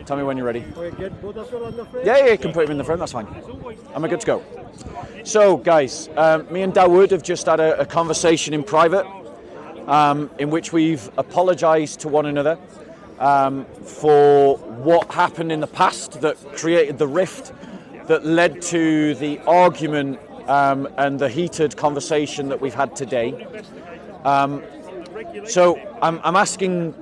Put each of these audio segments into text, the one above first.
Tell me when you're ready. Get both of you on the frame? Yeah, you can put him in the front, that's fine. Am I good to go? So, guys, me and Dawood have just had a conversation in private in which we've apologised to one another for what happened in the past that created the rift that led to the argument and the heated conversation that we've had today. So I'm asking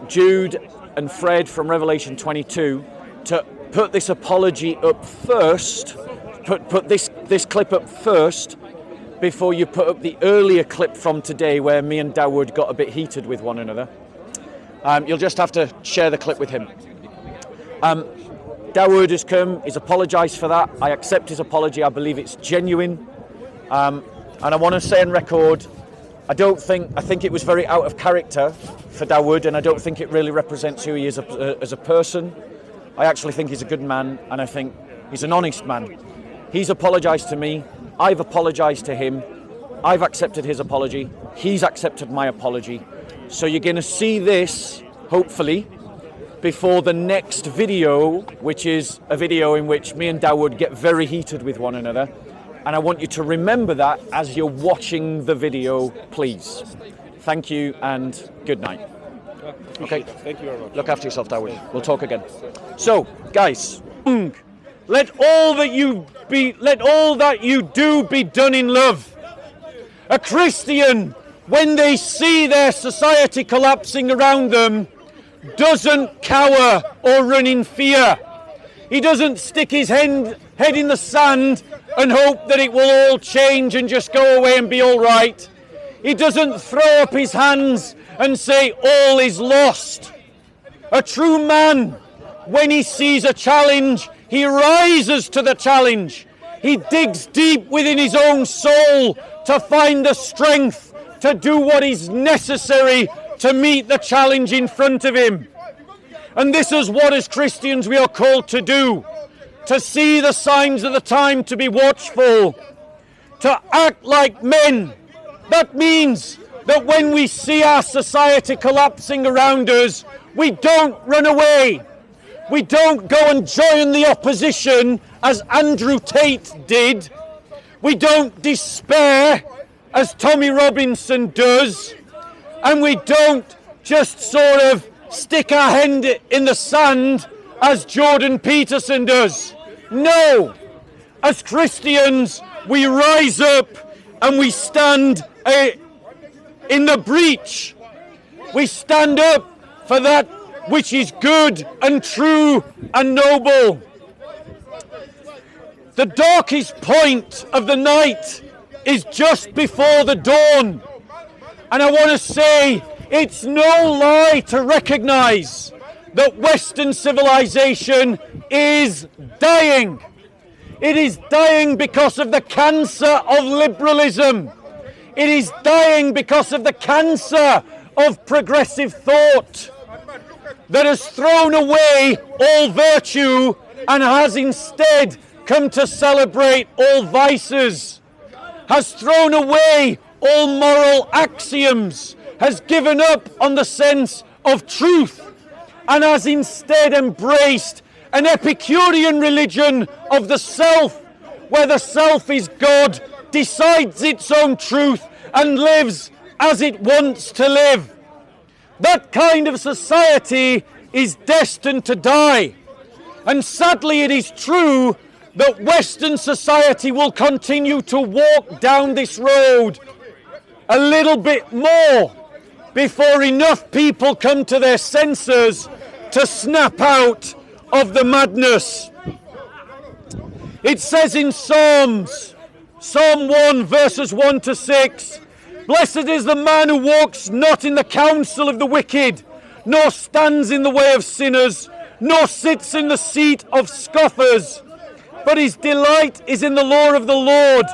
Jude and Fred from Revelation 22 to put this apology up first, put this clip up first before you put up the earlier clip from today where me and Dawood got a bit heated with one another. You'll just have to share the clip with him. Dawood has come, he's apologised for that. I accept his apology, I believe it's genuine. And I want to say on record, I think it was very out of character for Dawood, and I don't think it really represents who he is as a person. I actually think he's a good man, and I think he's an honest man. He's apologised to me, I've apologised to him, I've accepted his apology, he's accepted my apology. So you're going to see this, hopefully, before the next video, which is a video in which me and Dawood get very heated with one another. And I want you to remember that as you're watching the video, please. Thank you and good night. Okay. Thank you very much. Look after yourself, Dawood. We'll talk again. So, guys, let all that you do be done in love. A Christian, when they see their society collapsing around them, doesn't cower or run in fear. He doesn't stick his head in the sand and hope that it will all change and just go away and be all right. He doesn't throw up his hands and say all is lost. A true man, when he sees a challenge, he rises to the challenge. He digs deep within his own soul to find the strength to do what is necessary to meet the challenge in front of him. And this is what as Christians we are called to do. To see the signs of the time, to be watchful, to act like men. That means that when we see our society collapsing around us, we don't run away. We don't go and join the opposition as Andrew Tate did. We don't despair as Tommy Robinson does. And we don't just sort of stick our hand in the sand as Jordan Peterson does. No, as Christians we rise up and we stand in the breach. We stand up for that which is good and true and noble. The darkest point of the night is just before the dawn. And I want to say it's no lie to recognize that Western civilization is dying. It is dying because of the cancer of liberalism. It is dying because of the cancer of progressive thought that has thrown away all virtue and has instead come to celebrate all vices, has thrown away all moral axioms, has given up on the sense of truth, and has instead embraced an Epicurean religion of the self, where the self is God, decides its own truth, and lives as it wants to live. That kind of society is destined to die. And sadly, it is true that Western society will continue to walk down this road a little bit more before enough people come to their senses to snap out of the madness. It says in Psalm 1 verses 1 to 6, "Blessed is the man who walks not in the counsel of the wicked, nor stands in the way of sinners, nor sits in the seat of scoffers. But his delight is in the law of the Lord.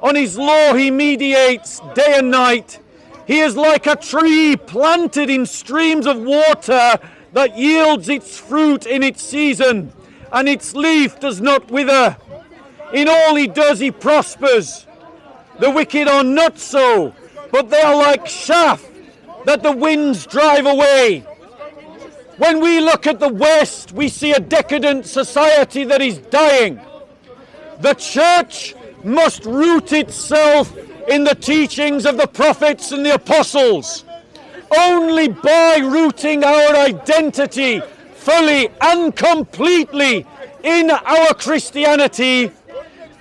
On his law he meditates day and night. He is like a tree planted in streams of water that yields its fruit in its season, and its leaf does not wither. In all he does he prospers. The wicked are not so, but they are like chaff that the winds drive away. When we look at the West, we see a decadent society that is dying. The church must root itself in the teachings of the prophets and the apostles. Only by rooting our identity fully and completely in our Christianity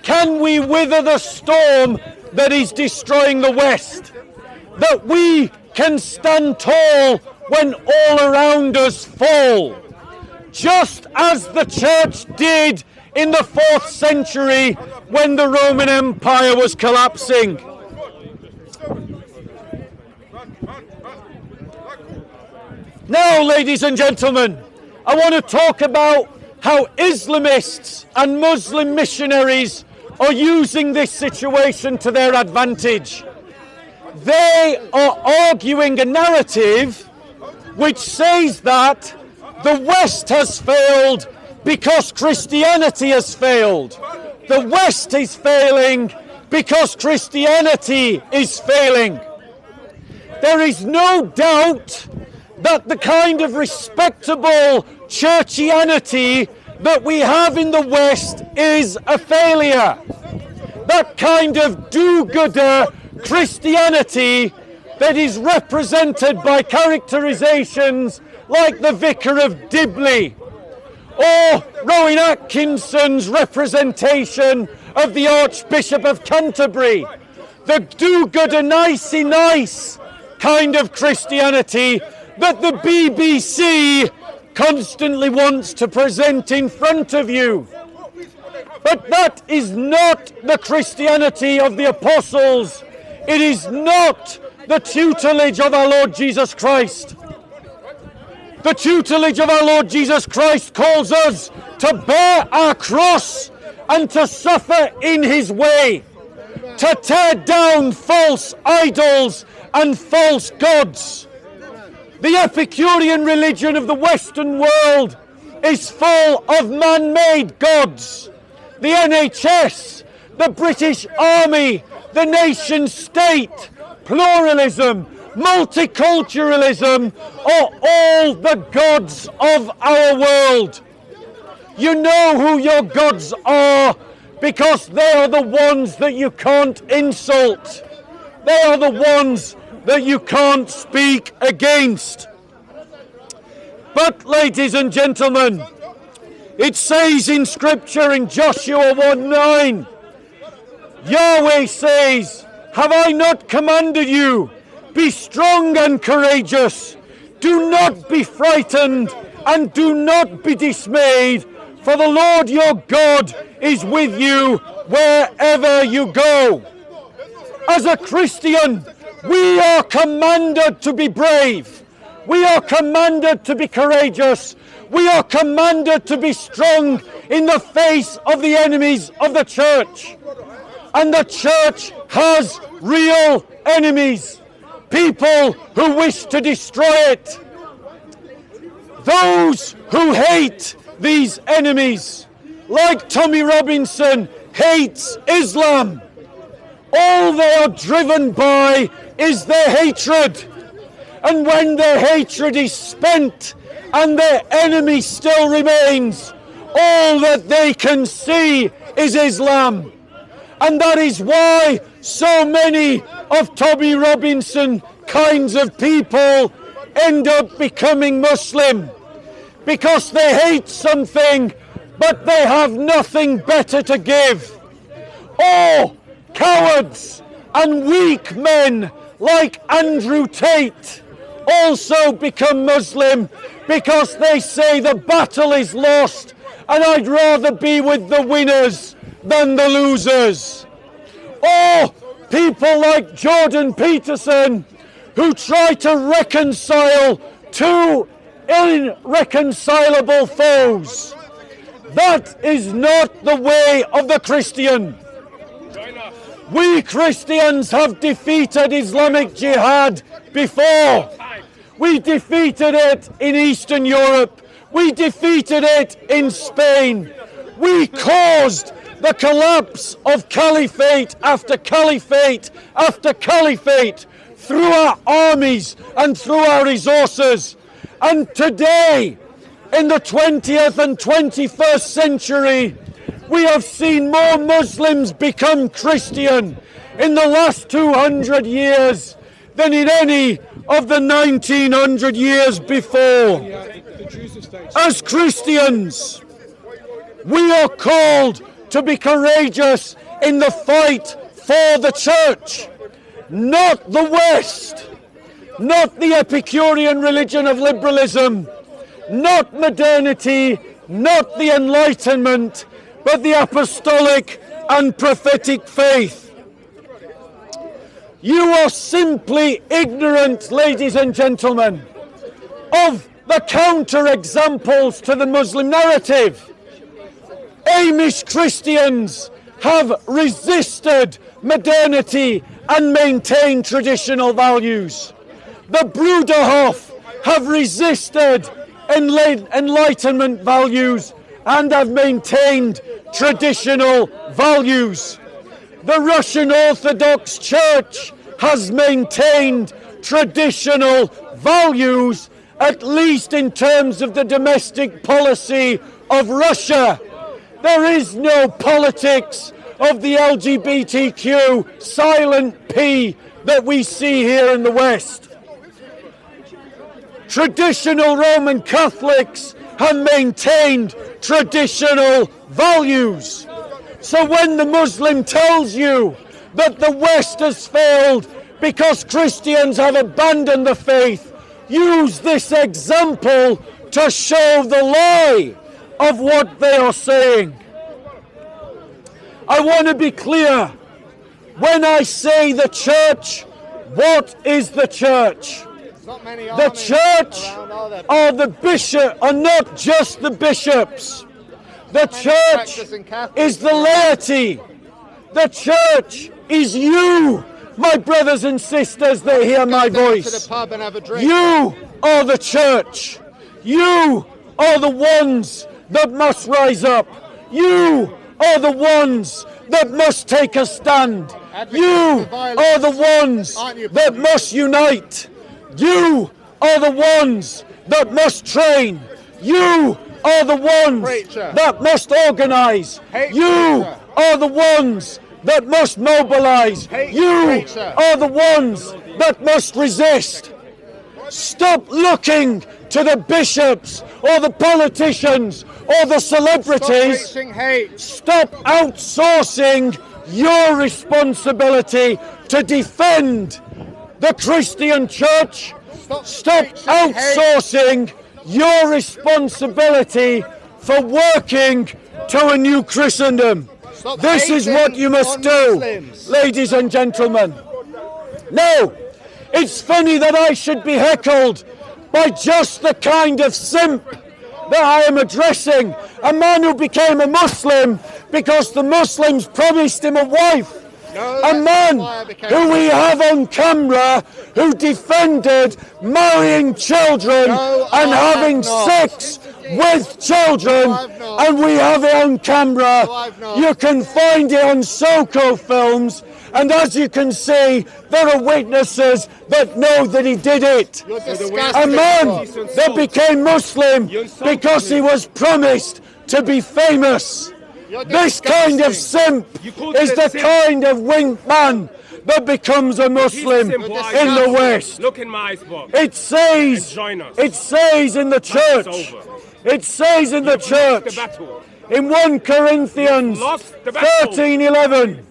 can we wither the storm that is destroying the West. That we can stand tall when all around us fall. Just as the church did in the 4th century when the Roman Empire was collapsing. Now, ladies and gentlemen, I want to talk about how Islamists and Muslim missionaries are using this situation to their advantage. They are arguing a narrative which says that the West has failed because Christianity has failed. The West is failing because Christianity is failing. There is no doubt that the kind of respectable churchianity that we have in the West is a failure. That kind of do-gooder Christianity that is represented by characterizations like the Vicar of Dibley or Rowan Atkinson's representation of the Archbishop of Canterbury, the do-gooder nicey nice kind of Christianity that the BBC constantly wants to present in front of you. But that is not the Christianity of the apostles. It is not the tutelage of our Lord Jesus Christ. The tutelage of our Lord Jesus Christ calls us to bear our cross and to suffer in his way, to tear down false idols and false gods. The Epicurean religion of the Western world is full of man-made gods. The NHS, the British Army, the nation state, pluralism, multiculturalism are all the gods of our world. You know who your gods are because they are the ones that you can't insult. They are the ones that you can't speak against. But, ladies and gentlemen, it says in Scripture in Joshua 1:9, Yahweh says, "Have I not commanded you? Be strong and courageous. Do not be frightened and do not be dismayed, for the Lord your God is with you wherever you go." As a Christian, we are commanded to be brave. We are commanded to be courageous. We are commanded to be strong in the face of the enemies of the church. And the church has real enemies, people who wish to destroy it. Those who hate these enemies, like Tommy Robinson, hates Islam. All they are driven by is their hatred. And when their hatred is spent and their enemy still remains, all that they can see is Islam. And that is why so many of Tommy Robinson kinds of people end up becoming Muslim. Because they hate something, but they have nothing better to give. Or cowards and weak men like Andrew Tate also become Muslim because they say the battle is lost and I'd rather be with the winners than the losers. Or people like Jordan Peterson who try to reconcile two irreconcilable foes. That is not the way of the Christian. We Christians have defeated Islamic Jihad before. We defeated it in Eastern Europe. We defeated it in Spain. We caused the collapse of caliphate after caliphate after caliphate through our armies and through our resources. And today, in the 20th and 21st century, we have seen more Muslims become Christian in the last 200 years than in any of the 1900 years before. As Christians, we are called to be courageous in the fight for the church, not the West, not the Epicurean religion of liberalism, not modernity, not the Enlightenment, but the apostolic and prophetic faith. You are simply ignorant, ladies and gentlemen, of the counter-examples to the Muslim narrative. Amish Christians have resisted modernity and maintained traditional values. The Bruderhof have resisted Enlightenment values and have maintained traditional values. The Russian Orthodox Church has maintained traditional values, at least in terms of the domestic policy of Russia. There is no politics of the LGBTQ silent P that we see here in the West. Traditional Roman Catholics have maintained traditional values. So when the Muslim tells you that the West has failed because Christians have abandoned the faith, use this example to show the lie of what they are saying. I want to be clear. When I say the church, what is the church? The church are the bishop, are not just the bishops. The church is the laity. The church is you, my brothers and sisters that hear my voice. You are the church. You are the ones that must rise up. You are the ones that must take a stand. You are the ones that must unite. You are the ones that must train. You are the ones that must organize. You are the ones that must mobilize. You are the ones that must resist. Stop looking to the bishops or the politicians or the celebrities. Stop outsourcing your responsibility to defend the Christian church. Stop outsourcing your responsibility for working to a new Christendom. This is what you must do, ladies and gentlemen. No, it's funny that I should be heckled by just the kind of simp that I am addressing, a man who became a Muslim because the Muslims promised him a wife. A man who we have on camera who defended marrying children and having sex with children, and we have it on camera. You can find it on Soko films, and as you can see, there are witnesses that know that he did it. A man that became Muslim because he was promised to be famous. This kind of simp is the kind of winged man that becomes a Muslim in the West. Look in my book. It says in the church, it says in the church, in 1 Corinthians 13:11,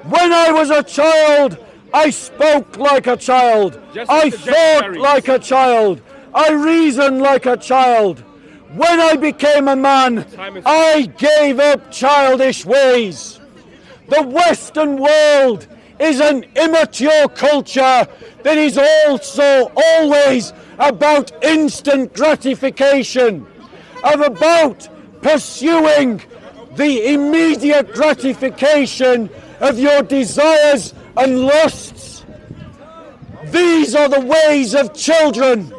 when I was a child, I spoke like a child, I thought like a child, I reasoned like a child. When I became a man, I gave up childish ways. The Western world is an immature culture that is also always about instant gratification, about pursuing the immediate gratification of your desires and lusts. These are the ways of children,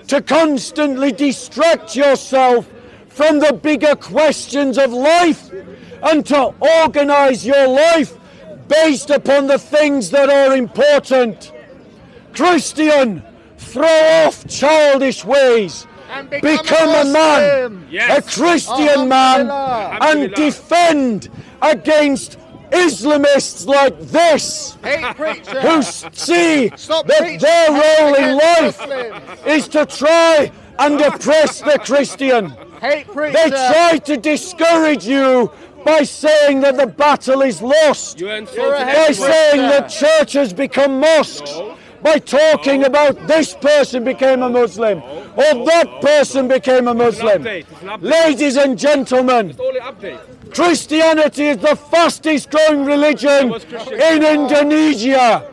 to constantly distract yourself from the bigger questions of life and to organize your life based upon the things that are important. Christian, throw off childish ways, And become a man, Yes. a Christian man, and defend against Islamists like this, Hate preacher. who see Stop that preaching their hate role in against life Muslims. is to try and oppress the Christian. Hate preacher. They try to discourage you by saying that the battle is lost, You You're a insulted by hate everyone. saying preacher. that churches become mosques, by talking about this person became a Muslim, or that person became a Muslim. It's an update. Ladies and gentlemen, It's only update. Christianity is the fastest growing religion in Indonesia.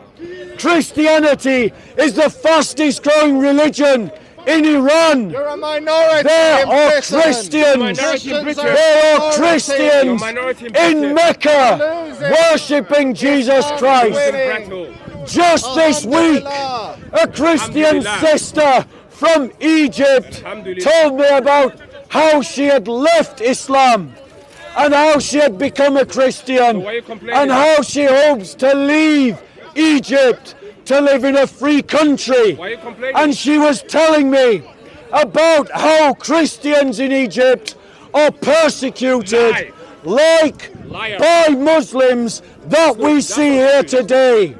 Christianity is the fastest growing religion in Iran. You're a minority There in are Britain. Christians. Minority in Britain. There are Christians minority in in Britain. Mecca worshipping Jesus Christ. Brattle. Just this week, a Christian Alhamdulillah. sister from Egypt Alhamdulillah. told me about how she had left Islam and how she had become a Christian why are you complaining? and how she hopes to leave Egypt to live in a free country. Why are you complaining? And she was telling me about how Christians in Egypt are persecuted like Liar. by Muslims that we see here today.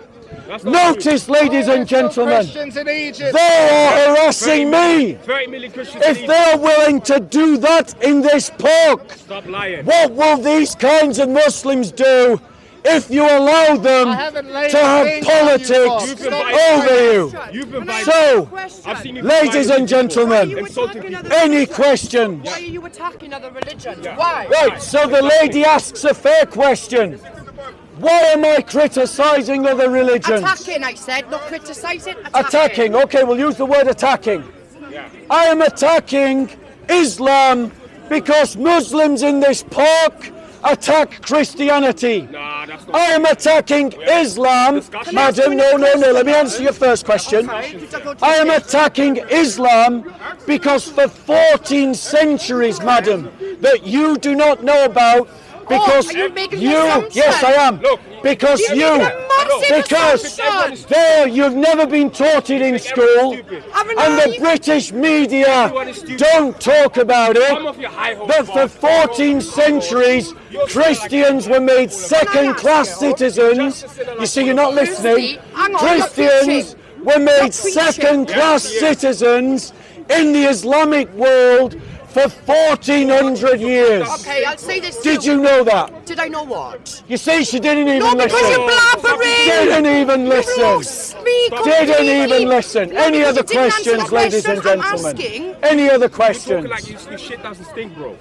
That's not true. Notice, ladies and gentlemen, Christians in Egypt. they are harassing me. 30 million Christians in If Egypt. they're willing to do that in this park, Stop lying. what will these kinds of Muslims do if you allow them I haven't laid to a have finger on you, politics Bob. You've been Stop biased. over you? You've been Can I biased. ask you a So, question? I've seen you ladies and gentlemen, Why are you insulting attacking people. other any religions? questions? Why are you attacking other religions? Why? Right, so the lady asks a fair question. Why am I criticising other religions? Attacking, I said, not criticising. Attacking. Okay, we'll use the word attacking. I am attacking Islam because Muslims in this park attack Christianity. Nah, that's not I am attacking Islam. Discussion. Madam, no, let me answer your first question. I am attacking Islam because for 14 centuries, madam, that you do not know about, because are you making you, an assumption? yes I am, Look, because You're you, making a massive because assumption. there you've never been taught it in school, Haven't and the I? British media Everyone is stupid. don't talk about Come it, off your high horse, that for Bob. 14 centuries Christians were made second-class citizens. You see, you're not listening. Hang on, you're Christians preaching. were made You're preaching. second-class citizens in the Islamic world for 1400 years. Okay, I'll say this. Did too. you know that? Did I know what? You see, she didn't even No, because listen. you're blabbering. Didn't even listen. Lost me Didn't completely. even listen. No, Any because other you didn't answer the questions, ladies and question I'm gentlemen? asking. Any other Talking questions? like your shit doesn't stink, bro.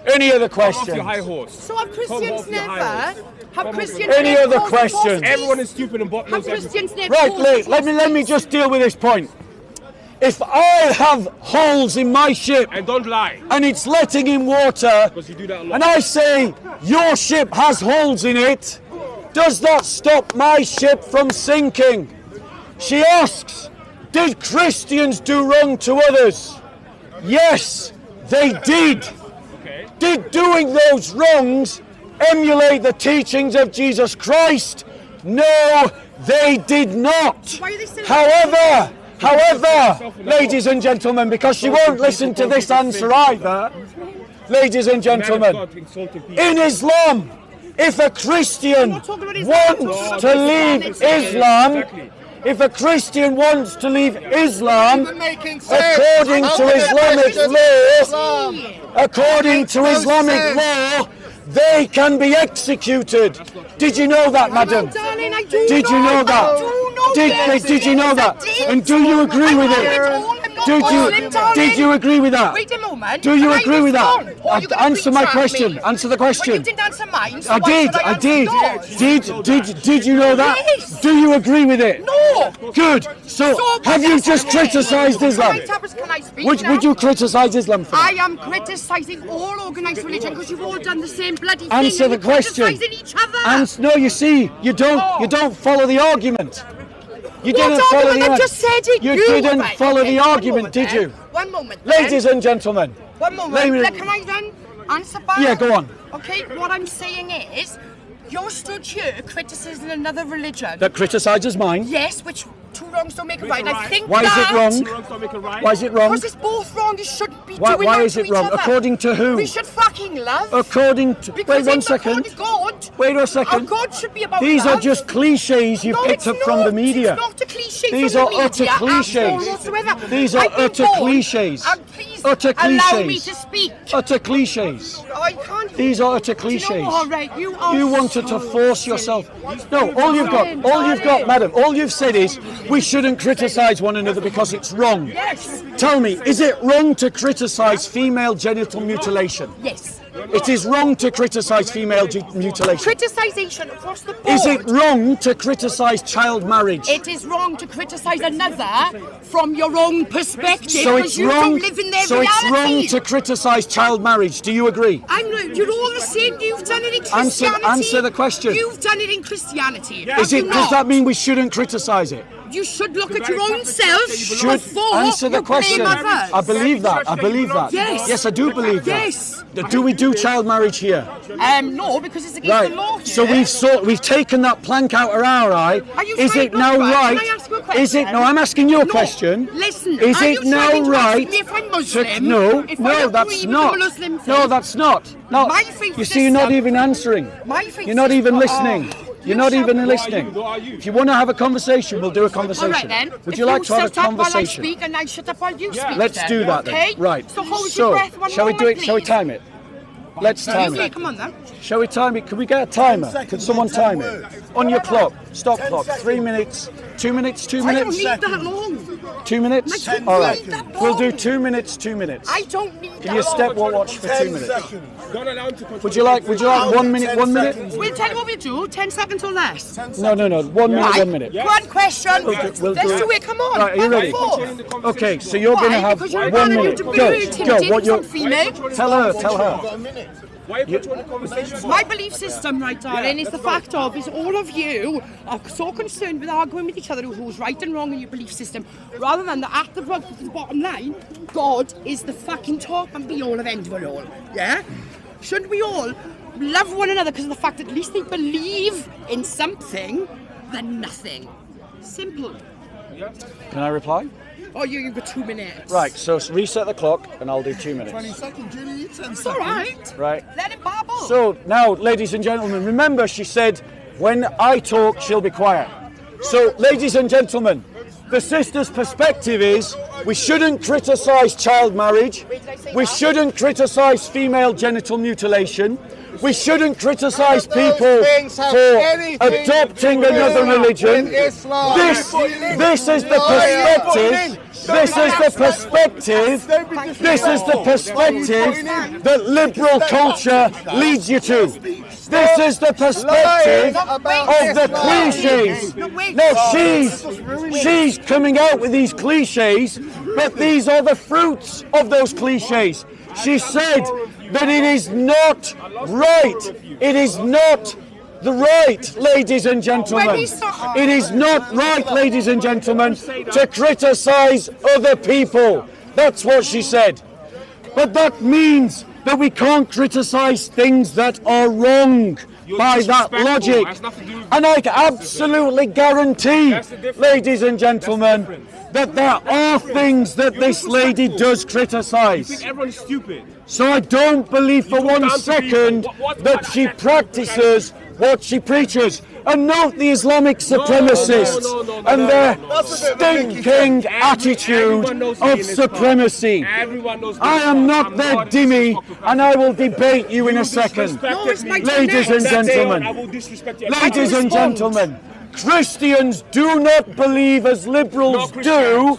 Any other Come off your high questions? horse. So have Christians off your high never? horse. Have off Christians your- Any never other caused questions? atrocities? Everyone is stupid and Bob Have knows everything. Christians never Right, caused let me just deal with this point. If I have holes in my ship And don't lie, and it's letting in water, because you do that a lot. and I say your ship has holes in it, does that stop my ship from sinking? She asks, did Christians do wrong to others? Yes, they did. Okay. Did doing those wrongs emulate the teachings of Jesus Christ? No, they did not. Why are they still- However, ladies and gentlemen, because she won't listen to this answer either, ladies and Man of gentlemen, God insulting people. in Islam, if a Christian not talking about Islam. wants to leave Islam, Exactly. if a Christian wants to leave Islam, Even making sense. according How to many Islamic Christians in law, Islam? according to no Islamic sense. law, they can be executed. Did you know that, madam? Darling, I do Did you know that? I do know this. Did you know that? Yes, I did. And do you agree with I it? know all. I'm not Did Muslim, you darling. agree with that? Wait a moment. Do you Can I agree with that? respond? Or are you gonna Answer my preach at question. me? Answer the Well, you question. didn't answer mine, so I why did. should I answer did. yours? Did you know that? Yes. Do you agree with it? No. Good. So have you just criticised Islam? Can I speak Would now? you criticise Islam for I that? am criticising all organised religion because you've all done the same bloody thing. Answer and the you're question. criticising each other. And no, you see, you don't follow the argument. You What didn't follow argument? the I've just said it. You didn't right, follow okay, the one argument, moment did then. you? One moment. Then. Ladies and gentlemen. One Let me- moment. Can I then answer back? Yeah, go on. Okay, what I'm saying is, you're stood here criticising another religion. That criticises mine. Yes, which two wrongs don't make a right. And I think Why is it that... wrong? Two wrongs don't make a right. Why is it wrong? Because it's both wrong. You shouldn't be Why, doing why that is to it each wrong? other. According to who? We should fucking love. According to... Because Wait one in second. the God, Wait a second. our God should be about These love. are just cliches you've No, picked it's up from the not. media. It's not a cliche These from are the media utter at all cliches. whatsoever. These are I've been utter born, cliches. and please Utter allow me cliches. to speak. Utter cliches. I can't. These are utter Do you know cliches. what, all right, you are You wanted so to force yourself. No, all you've Darling. got, madam, all you've said is we shouldn't criticise one another because it's wrong. Yes. Tell me, is it wrong to criticise female genital mutilation? Yes. It is wrong to criticise female mutilation. Criticisation across the board. Is it wrong to criticise child marriage? It is wrong to criticise another from your own perspective So because it's you wrong. don't live in their So it's reality. wrong to criticise child marriage. Do you agree? You're all the same. You've done it in Christianity. Answer the question. You've done it in Christianity. Is it? Does that mean we shouldn't criticise it? You should look at your own self Should before answer the you question. blame others. I believe that. I believe that. Yes. Yes, I do believe that. Yes. Do we do child marriage here? No, because it's against the law Right. here. So we've taken that plank out of our eye. Are you Is trying it to now look right? right? Can I ask you a question? Is it? No, I'm asking you a No, question. listen, Is are it you now trying to ask right? me if I'm Muslim? No, If I no, agree that's with not. the Muslim faith? No, that's not. No. My faith You see, you're not system- even answering. My faith You're not even system- listening. Oh, You're you not shall- even Who are listening. Who are you? If you want to have a conversation, we'll do a All conversation. right then. Would If you like to have a shut up while I conversation? speak and I shut up while you speak. Let's then, do that okay? then. Right. So hold your breath one shall we do moment, it? Shall we please. time it? Let's time Okay, it. come on then. Shall we time it? Can we get a timer? Could someone time it? On your clock. Stop clock. 3 minutes. 2 minutes. 2 I don't minutes. need that long. 2 minutes. I don't All right. need that We'll do long. 2 minutes. 2 minutes. I don't need Give you a that step long. watch for 2 minutes. Don't allow him to control. Would you like 1 minute? 1 minute? We'll tell you what we do. 10 seconds or less. No. 1 minute. Right. 1 minute. One question. We'll Let's do do it. it. Come on. Right, are you Back ready? and forth. Okay, so you're Why? going to have Because you're 1 allowing minute. you to be Go. irritated Go. What with you're? some female. Tell her. Why are you controlling the conversation? My belief system, right, darling, is the fact of is all of you are so concerned with arguing with each other who's right and wrong in your belief system, rather than the at the bottom line, God is the fucking top and be all of end of it all. Yeah? Shouldn't we all love one another because of the fact that at least they believe in something than nothing? Simple. Can I reply? Oh, you've got 2 minutes. Right, so reset the clock and I'll do 2 minutes. 20 seconds, Julie. 10 seconds. It's all right. Right. Let it babble. So now, ladies and gentlemen, remember she said, when I talk, she'll be quiet. So, ladies and gentlemen, the sister's perspective is we shouldn't criticise child marriage. We shouldn't criticise female genital mutilation. We shouldn't criticise people for adopting another religion. This is the perspective. This is the perspective. This is the perspective that liberal culture leads you to. This is the perspective of the cliches. No, she's coming out with these cliches, but these are the fruits of those cliches. She said that it is not right. It is not the right, ladies and gentlemen. It is not right, ladies and gentlemen, to criticise other people. That's what she said. But that means that we can't criticise things that are wrong by that logic. And I absolutely guarantee, ladies and gentlemen, that there are things that this lady does criticise. Everyone's stupid. So I don't believe for 1 second that she practices what she preaches. And note the Islamic supremacists and their stinking attitude of supremacy. I am not their dhimmi, and I will debate you in a second. Ladies and gentlemen, ladies and gentlemen, Christians do not believe, as liberals do,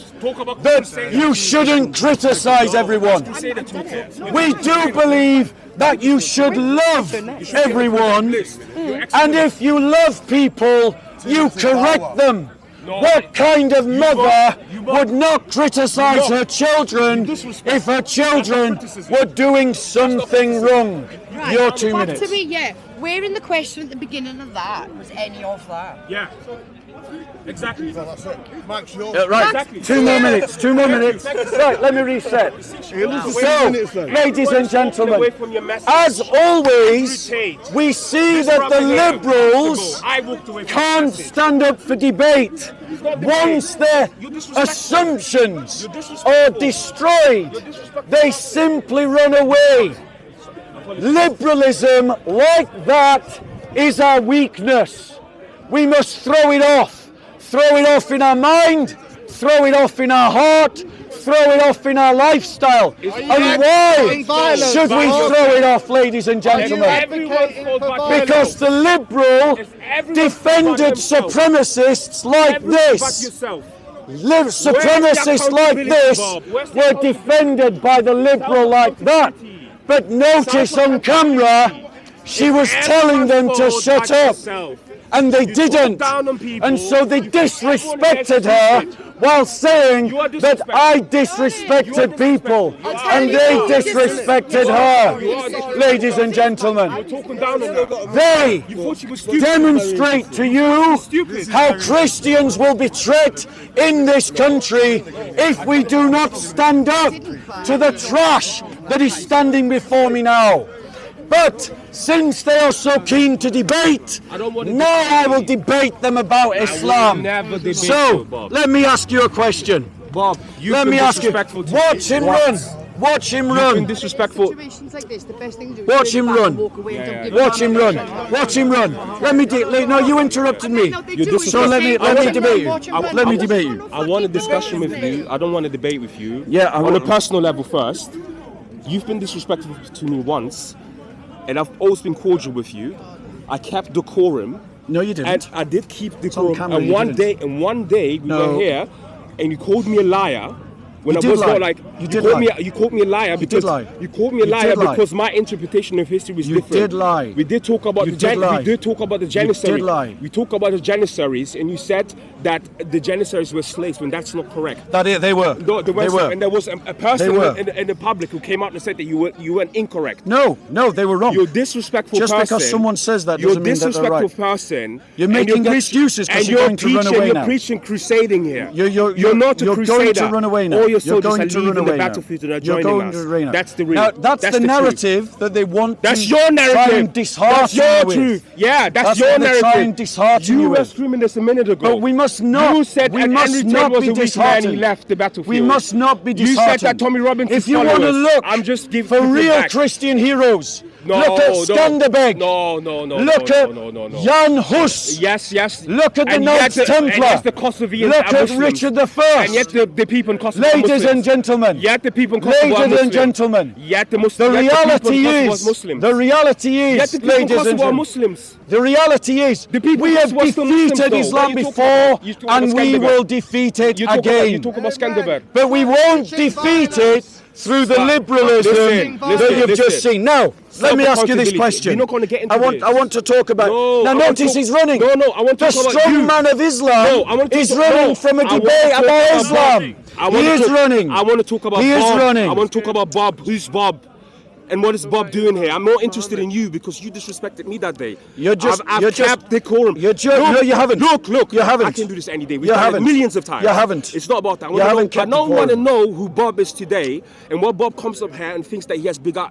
that you shouldn't criticise everyone. We do believe that you should love everyone, and if you love people, you correct them. What kind of mother would not criticise her children if her children were doing something wrong? Your 2 minutes. Back to me, yeah. Where in the question at the beginning of that was any of that? Yeah. Exactly. That's it. Max, yours. Right, Exactly. 2 more minutes, 2 more minutes. Right, let me reset. So, ladies and gentlemen, Away from your message. as always, we see that the Liberals I walked away from can't your message. stand up for debate. not debate. Once their You're disrespectful. assumptions You're disrespectful. are destroyed, You're disrespectful. they simply run away. Liberalism like that is our weakness. We must throw it off. Throw it off in our mind, throw it off in our heart, throw it off in our lifestyle. And why violence? should we throw it off, ladies and gentlemen? Everyone falls back Because the Liberal defended supremacists like this. yourself. Supremacists like this were defended by the Liberal like that. But notice on camera, she was telling them to shut up. And they didn't. And so they disrespected her while saying that I disrespected people. And they disrespected her. Ladies and gentlemen, they demonstrate to you how Christians will be treated in this country if we do not stand up to the trash that is standing before me now. But since they are so keen to debate, now I will debate them about Islam. So, let me ask you a question. Bob, Let me ask you, watch him run. Watch him run. Disrespectful. Situations like this, the best thing to do Watch is him turn back run. and walk away and don't give Watch a him damn. run. Watch him run. Let me no, you interrupted me. No, they do it. So let me debate you. Let me debate you. I want a discussion with you. I don't want to debate with you. Yeah, I on want- a personal level first. You've been disrespectful to me once, and I've always been cordial with you. I kept decorum. No, you didn't. And I did keep decorum. camera, And you one didn't. day we No. were here, and you called me a liar. When You I did was lie. not like You did called lie. you called me a liar did because lie. you called me a You liar did lie. because my interpretation of history was You different. did lie. We did talk about You the did lie. we did talk about the Janissaries. did lie. We talked about the Janissaries, and you said that the Janissaries were slaves when that's not correct. They were. No, They were. And there was a person They were. in the public who came out and said that you weren't incorrect. No, they were wrong. You're a disrespectful Just person. because someone says that You're a doesn't mean that they're disrespectful right. person. You're and making preach- excuses 'cause and you're going to run away You're now. preaching crusading here. You're not a you're crusader. going to run away now. All your You're soldiers going are to leaving run the away now. battlefield and are You're joining going us. to run now. That's the real. Now, that's the truth. narrative that they want That's to your narrative. try and dishearten That's your you with. truth. Yeah, that's your what they narrative. try and dishearten you You were with. screaming this a minute ago. But we must not. You said we that must Henry not Ted was be a weak man. He disheartened. left the battlefield. We must not be You disheartened. said that Tommy Robinson's If you want to followers- look I'm just giving for people real back. Christian heroes, No, look at no. Skanderbeg. No. Look no, at no. Jan Hus. Yes. Look at the And Knights yet Templar. And yes, the Kosovians Look are at Muslims. Richard I. And yet the people in Kosovo are Ladies Muslims. and gentlemen. Yet the people in Kosovo are Ladies Muslims. and gentlemen. Yet the The Muslims. reality Muslims. Yet the people in ladies and Kosovo are gentlemen. Muslims. The reality is, The people we in have Kosovo are still Muslims, defeated though. Islam What are you talking before, about? You talk about and we Skanderbeg. will defeat it You again. talk about Skanderbeg. But we won't defeat it through the liberalism that you've just seen. Now, let me ask you this accountability. question. We're not gonna get into I want to talk about. No, now, I want notice to- he's running. No, I want to The talk about strong you. man of Islam No, I want to is talk- running no, from a I want to debate talk about about Islam. I He want is to- running. I want to talk about He is Bob. running. I want to talk about Bob. Who's Bob? And what is Bob doing here? I'm not interested in you because you disrespected me that day. You're just- I've you're just- kept decorum. you're just- Look, no, you haven't. Look. You haven't. I can do this any day. We've You done haven't. it millions of times. You haven't. It's not about that. I You wanna haven't know, kept but no one want to decorum. know who Bob is today and what Bob comes up here and thinks that he has bigger.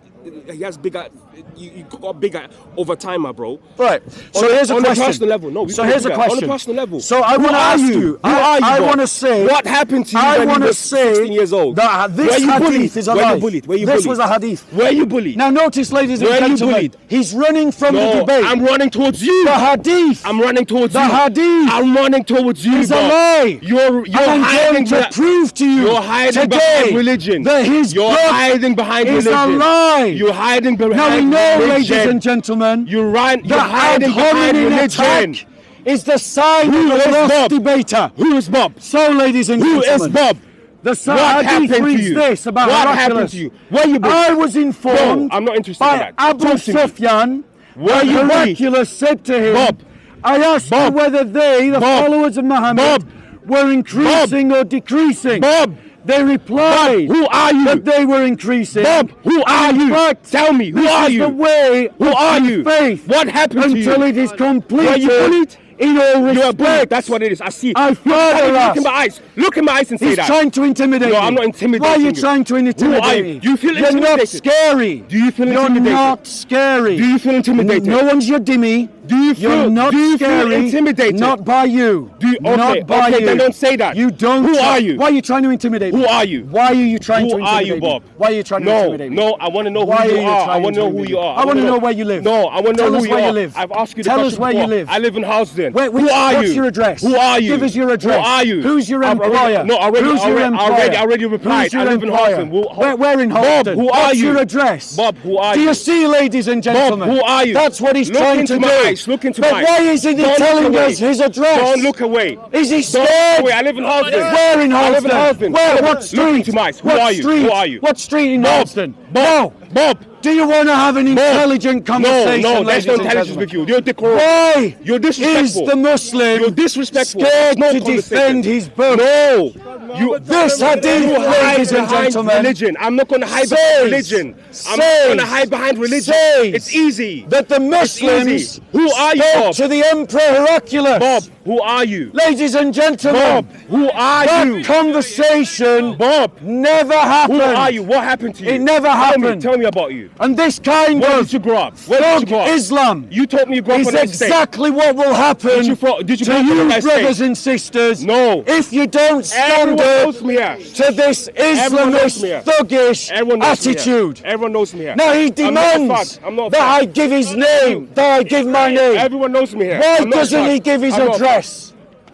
You got bigger over time, my bro. Right. So On- here's a on question. a personal level. No, we So can here's do a that. On a question. personal level. So I Who want to are ask you? you. Who are you, I Bob? want to say. What happened to you I when want you to were say 16 years old? that this Were you hadith bullied? is a Were lie. you bullied? Were you This bullied? was a hadith. Were you bullied? Now notice, ladies and Were you gentlemen, bullied? he's running from the No, debate. I'm running towards you. The hadith. I'm running towards The you. hadith I'm running towards you. is a Bob. lie. You're and I'm hiding going to behind- prove to you You're hiding today behind religion. that his You're book hiding behind is religion. a lie. You're hiding behind Now we know, ladies religion. and gentlemen, You're the hiding ad behind hominem religion. attack is the sign Who of is a lost Bob? debater. Who is Bob? So, ladies and Who gentlemen, is Bob? the What hadith happened to reads you? this about What Heraclius. happened to you? Were you bullied? I was informed No, I'm not interested in by that. Abu Talk to me. Sufyan Were that you bullied? Heraclius said to him, Bob. I asked Bob. you whether they, the Bob. followers of Muhammad, Bob. were increasing or decreasing. Bob. They replied Bob, who are you? that they were increasing. Bob, who are In you? fact, Tell me, who this are is you? the way Who of are you? faith What happened to you? until it is completed Were you bullied? in all respect. You're a bully. That's what it is. I see. I further Look ask. in my eyes. Look in my eyes and say He's that. trying to intimidate No, me. I'm not intimidating Why are you you. trying to intimidate Who are you? me? Do you feel You're not intimidated? scary. Do you feel You're intimidated? not scary. Do you feel intimidated? No one's your dimmy. Do you feel? You're not do you scary. feel intimidated? Not by you. Do you, okay, not by okay, you. then don't say that. You don't. Who are you? Why are you trying to intimidate me? Who are you? Why are you trying to Who intimidate are you, me? Bob? Why are you trying to No, intimidate me? no, I want to know Why who are you are. I trying want to to know who intimidate you me? are. I want to know where you live. No, I want to know Tell who us you where are. you live. I've asked you the Tell question us where you before. live. I live in Housden. Who are you? What's your address? Who are you? Give us your address. Who are you? Who's your I've employer? already, no, Who's your employer? I already replied. Who's your I live in employer? Housden. Where in Bob, Housden? who are What's you? your address? Bob, who are Do you? you see, ladies and gentlemen? Bob, who are you? That's what he's Look trying into to my do. eyes. Look into but my eyes. why isn't he Don't look telling away. us his address? Don't look away. Is he Don't scared? look away. I live in Housden. Where in I live in Housden? Housden. Where? What Look street? into my eyes. Who What are you? street? Who are you? What street in Bob, Housden? Bob, Bob. Do you want to have an intelligent conversation, No, there's ladies no and intelligence gentlemen? with you. You're decorum. Why You're is disrespectful. the Muslim You're disrespectful. scared No to conversation. defend his book? No. You, This hadith, you hide ladies and behind gentlemen, religion. I'm not going to hide says- behind religion. I'm not going to hide behind religion. says It's easy. that the It's Muslims easy. Who are you, spoke Bob? to the Emperor Heraclius. Bob, who are you? Ladies and gentlemen, Bob, who are that you? conversation Bob, never happened. who are you? What happened to you? It never Tell happened. Tell me about you. And this kind Where of did you grow up? Where did you thug grow up? Islam You told me you grew up is on an estate. exactly what will happen Did you grow up to on you, an estate? brothers and sisters, No. if you don't stand Everyone up knows me here. to this Everyone knows Islamist me here. thuggish Everyone knows me here. attitude. Everyone knows me here. Now he I'm not a demands fag. I'm not a that fag. I give his name, that I give my name. Everyone knows me here. Why I'm not a doesn't fag. he give his I'm not a fag. address?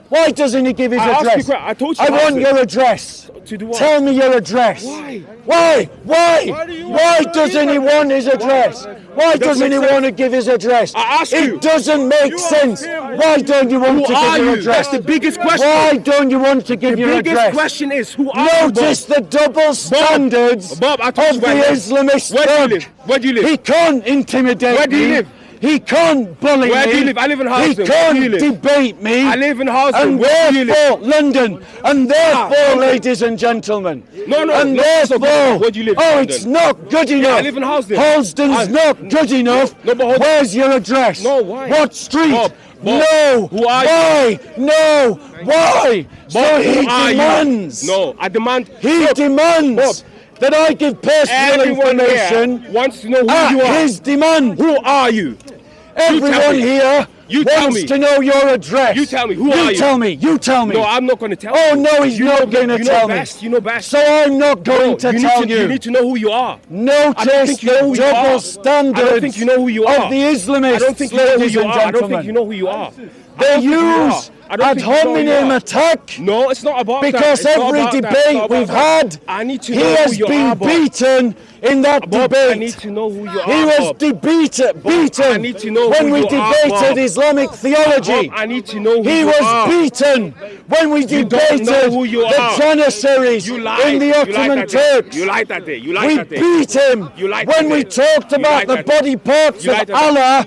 Why doesn't he give his I asked you address? que- I told you I to want ask your address. To do what? Tell me your address. Why? Why? Why doesn't he want his address? Why doesn't he make sense. want to give his address? I asked you. It doesn't make sense. Why don't you want Who to are give your you? address? That's the biggest question. Why don't you want to give The your biggest address? question is, who are you, Bob? Notice the double standards Bob, I told of you the where I live. Islamist Where do you thug. live? Where do you live? He can't intimidate Where do you me. live? He can't bully Where me. do you live? I live in He Housden. Where do you can't live? debate me. I live in Housden. And Where do you live? therefore, London. And therefore, okay. ladies and gentlemen. No, And it's not therefore, good. Where do you live? oh, London? it's not good enough. I live in Housden. Housden's not good enough. No, but hold on. Where's your address? No, why? What street? Bob, No. who are you? Why? No. Why? So Bob, he who are you? demands. No, I demand. He Look, demands that I give personal everyone information here wants to know who at you are. his demand. Who are you? Everyone me. here You tell wants me. to know your address. You tell me. Who are you? Tell me. You tell me. No, I'm not going to tell Oh you. no, he's You not know- going to you tell know me. best. You know best. So I'm not going to tell You need to know who you are. I don't Notice think you know who the you are. double I standards don't think you know who you are. of the Islamists, I don't think you know who ladies you and are. I don't gentlemen. think you know who you are. They use I don't ad think you know who you hominem are. attack No, it's not about that. because It's not every about that. It's debate not about we've that. had, I need to he know who has you been are, Bob. beaten in that Bob, debate. I need to know who you are. He was Bob. beaten I need to know when who we you are, debated Bob. Islamic theology. Bob, I need to know who He you was are. beaten when we You don't debated know who you the are. Janissaries You lied. in the You lied Ottoman that day. Turks. You lied that day. You lied We that day. beat him You lied when that we day. talked You about lied the that day. body parts You of lied that day. Allah.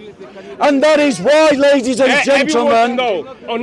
And that is why, ladies and gentlemen,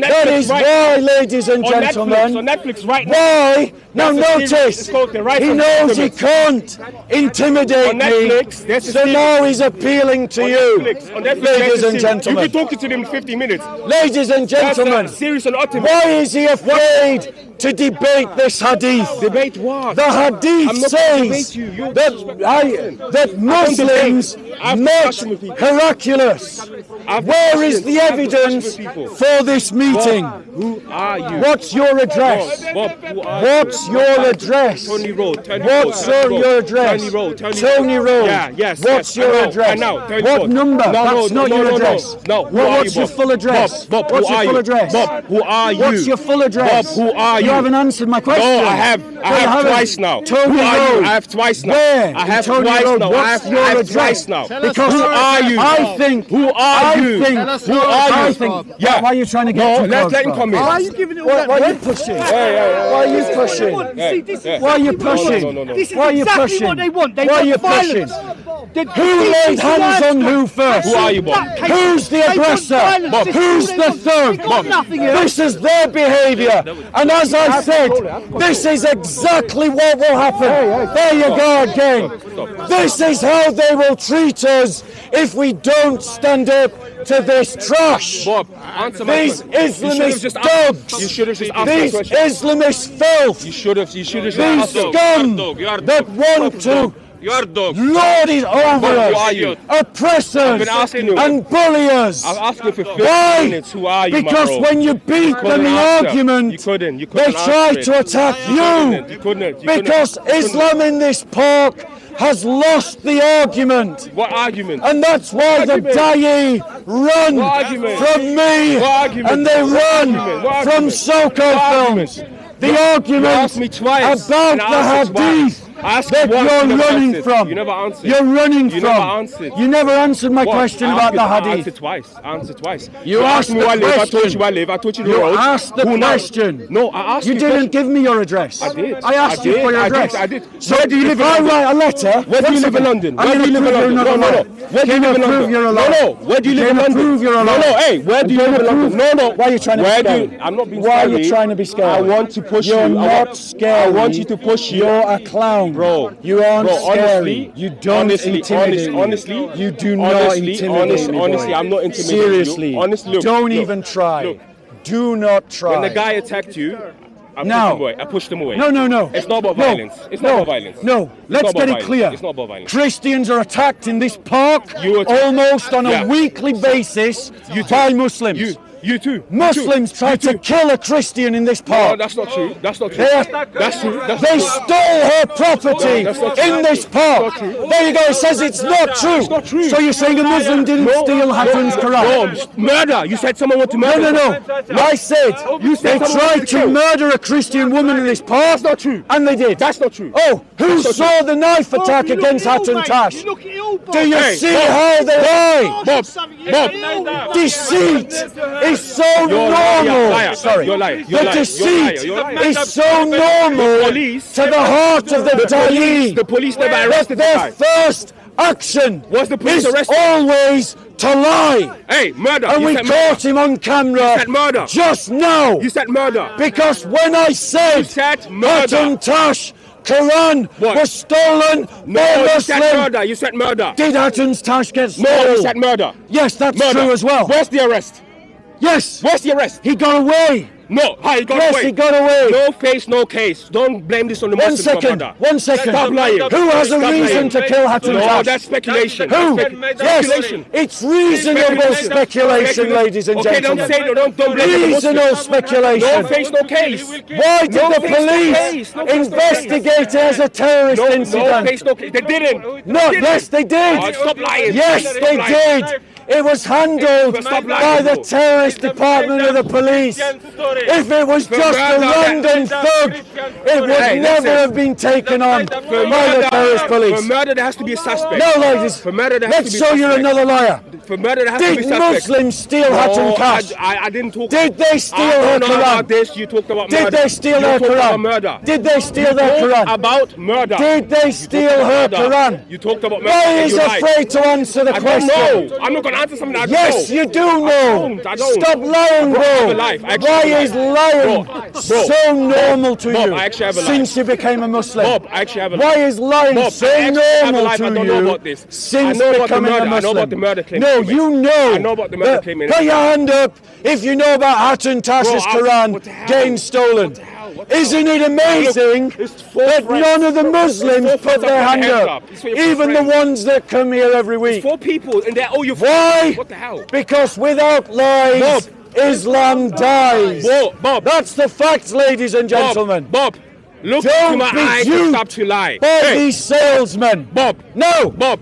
that is why, ladies and gentlemen, on Netflix right now. why? Now There's a series, notice, it's called The Right he of knows he Ultimates. can't intimidate On Netflix, me, there's a so series. now he's appealing to you, On Netflix, ladies and You've gentlemen. been talking to them in 50 minutes. Ladies and That's gentlemen, a series on Ultimate. why is he afraid to debate this hadith? Debate what? The hadith I'm not gonna says debate you. You're that Muslims I have met discussion with people. Heraclius. Where is the evidence for this meeting? Who are you? What's your address? Bob, who are What's you? your address? Tony Road. What's your address? Tony Road. Tony Road. Yeah, yes. What's yes, your I know, address? I know. Tony What Road. number? No, That's not your address. No. Who are What's you, your Bob? full address? Bob, What's who your are full you? address? Bob, who are you? What's your full address? Bob, who are you? You haven't answered my question. No, I have. I have haven't. twice now. Tony Who are you? Road. I have twice now. Where? I have Tony twice Road. now. What's I your have address? twice now. Because Who are you? I think. Who are you? Who are you? Yeah. Why are you trying to get No, too let's close, let him bro? come in. Why are you giving it all Why that are you weight? pushing? Yeah. Why are you pushing? See, this is Why are you exactly what- pushing? No. This is Why are you exactly pushing? what they want. They Why are want you violence. pushing? Who laid hands on who first? Who are you, Bob? Who's the aggressor? Who's the thug? Nothing here. This is their behaviour. And as I said, this is exactly what will happen. There you go again. This is how they will treat us if we don't stand up to this trash. Bob, answer my These question. Islamist dogs. You should have just asked These the question. Islamist filth. You should have just These asked the scum that want to You are dog. lord it over Who us, are you? oppress us, been asking you. and bully us. I've asked you for 50 Why? minutes. Who are you, my Because bro? when you beat them in argument, You couldn't they answer try it. to attack You couldn't. because Islam in this park has lost the argument. What argument? And that's why the argument? Da'i run What argument? from me, What argument? and they What run argument? What from argument? Soko What films. argument? The You argument asked me twice, about and I asked the you hadith twice. I asked that you once, you're you never running answered. from. You never answered. You're running You from. never answered. You never answered my What? question I about the asked you- I hadith. answered twice. You asked me the where I live. I told question. you where I live. I told you the You road. asked the Who now? question. No, I asked You you. didn't give me your address. I did. I asked you did. for your I address. did. I did. So Where do you live if in I London? write a letter, Where do you live in London? Where do you live in London? No, no, no. Where do you live in London? You're a No, liar. no. Where do you live in You're London? prove you're a No, liar. no. Hey, where do you live in London? No, no. Why are you trying to be Where do scary? you? I'm not being Why scary. are you trying to be scary? I want to push You're you. not scary. I want you to push you. You're a clown. Bro. You aren't Bro, scary. honestly, You don't honestly, intimidate me. honestly, You do not intimidate me, boy. honestly, I'm not intimidating you. Seriously. Honestly, look, Don't look, even try. look. Do not try. When the guy attacked you, I Now. pushed him away. No, no, no. It's not about No. violence. It's not No. about violence. No. It's Let's not get about it clear. violence. It's not about violence. Christians are attacked in this park You attack- almost on Yeah. a weekly basis by Muslims. You too. Muslims tried to kill a Christian in this No, park. that's not true. That's not true. They- That's true. That's They true. stole her property No, that's not true. in this park. That's not true. There you go. It says it's not true. It's not true. So you're saying a Muslim didn't steal Hatun's Quran? No, murder. You said someone wanted to No, murder. no, no. I said You said they someone tried wanted to to kill. murder a Christian woman in this park. That's not true. And they did. That's not true. Oh, who saw the knife attack against Hatun Tash? Do you Hey, see Bob. how they lie? Bob, Bob. Deceit is so You're a normal. liar. Sorry. You're a liar. You're a The liar. deceit You're a liar. is so normal police- to the heart of the Da'i. The police never That arrested the their guy. first action Was the police is arrested? always to lie. Hey, murder. And You we said caught him on camera You said murder. just now. You said murder. Because when I said You said murder. Hatun Tash Quran What? was stolen No, by you said Muslim, murder. You said murder. did Hatun's Tash get No, stolen? you said murder. Yes, that's Murder. true as well. Where's the arrest? Yes, Where's the arrest? he got away. No, how he got Yes, away? he got away. No face, no case. Don't blame this on the One Muslims for second, murder. 1 second. Stop lying. Who has a Stop reason lying. to kill Hatun No, Tash? that's speculation. Who? Yes, Speculation. it's reasonable speculation, ladies and Okay, gentlemen. don't say no. Don't blame the Reasonable Muslims. speculation. No face, no case. Why did No the face, no police case. No face, no investigate it as a terrorist No incident? face, no case. They didn't. No, yes, they did. Oh, stop lying. Yes, Stop they lying. did. It was handled Stop lying, by the bro. terrorist department of the police. If it was just a random thug, it would Hey, never listen. have been taken on by For the terrorist For police. murder, there has to be a suspect. No, ladies, For murder, there has let's to be a show you suspect. another liar. For murder, there has to be a Did suspect. Muslims steal No, Hatun Tash? I didn't talk. Did they steal I her don't know about Quran? this. You talked about Did murder. they steal You her talked about Quran? murder. Did they steal their Talk Quran? about murder. Did they steal her Murder. Quran? You talked about murder. Why and is you lied. afraid to answer the I don't question? know. I'm not going to answer something I don't Yes, know. you do know. I don't. Stop lying, Bro, I have bro. a life. I actually Why have a is life. lying Bro, so normal to Bob, you I actually have a life. since you became a Muslim? Bob, I actually have a Why life. is lying Bob, so I actually have a normal life. to I don't you know about this. since I know about the becoming murder. a I know Muslim? about the murder claim. No, you know. I know about the murder that- claim. Put your hand up if you know about Hatun Tash's Bro, Quran what the hell? getting stolen. What the hell? What the Isn't hell? it amazing It's four that friends. none of the Muslims It's four put their friends hand that put their up, hands up. It's for your even the friends. ones that come here every week? 4 people and they're all your Why? friends. What the hell? Because without lies, Islam dies. Bob. That's the facts, ladies and gentlemen. Bob, look Don't to my be eyes duped and stop to lie. by Hey, these salesmen. Bob, No. Bob,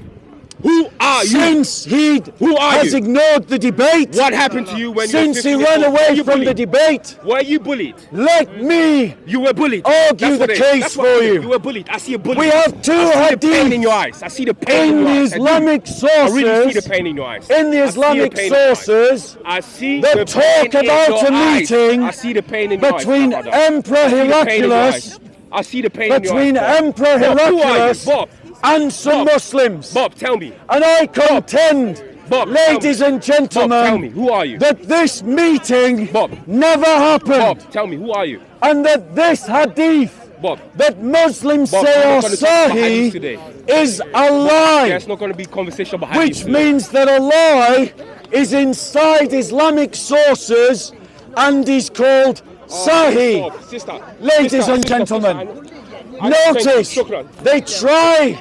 who are you? Since he Who are has you? ignored the debate, What happened to you when since you he were 15 ran years old? Were away you from the bullied? debate, Were you bullied? let me You were bullied. argue That's the what it is. case That's what for it is. you. You were bullied. I see a bully. We have two I see the pain in your hadiths eyes. I see the pain in in the your eyes. I do. Islamic I really see the sources, pain in your eyes. in the I see Islamic pain in your eyes. sources, I see that the talk pain in about your a eyes. meeting I see the pain in your eyes, between my brother. Emperor I see the pain in your Heraclius, eyes. I see the pain in your between eyes. Bob. Emperor Bob, who are you? Heraclius Bob, and some Bob. Muslims. Bob, tell me. And I contend, Bob, ladies and Bob, tell me. gentlemen, Who are you? that this meeting Bob. never happened, Bob, tell me. Who are you? and that this hadith Bob. that Muslims Bob, say we're are not gonna talk about hadith Sahih today. is a lie, There's not going to be conversation about which hadith today. means that a lie is inside Islamic sources and is called Sahih. Sister, Ladies sister, and sister, gentlemen, sister, I- notice Shukran. they try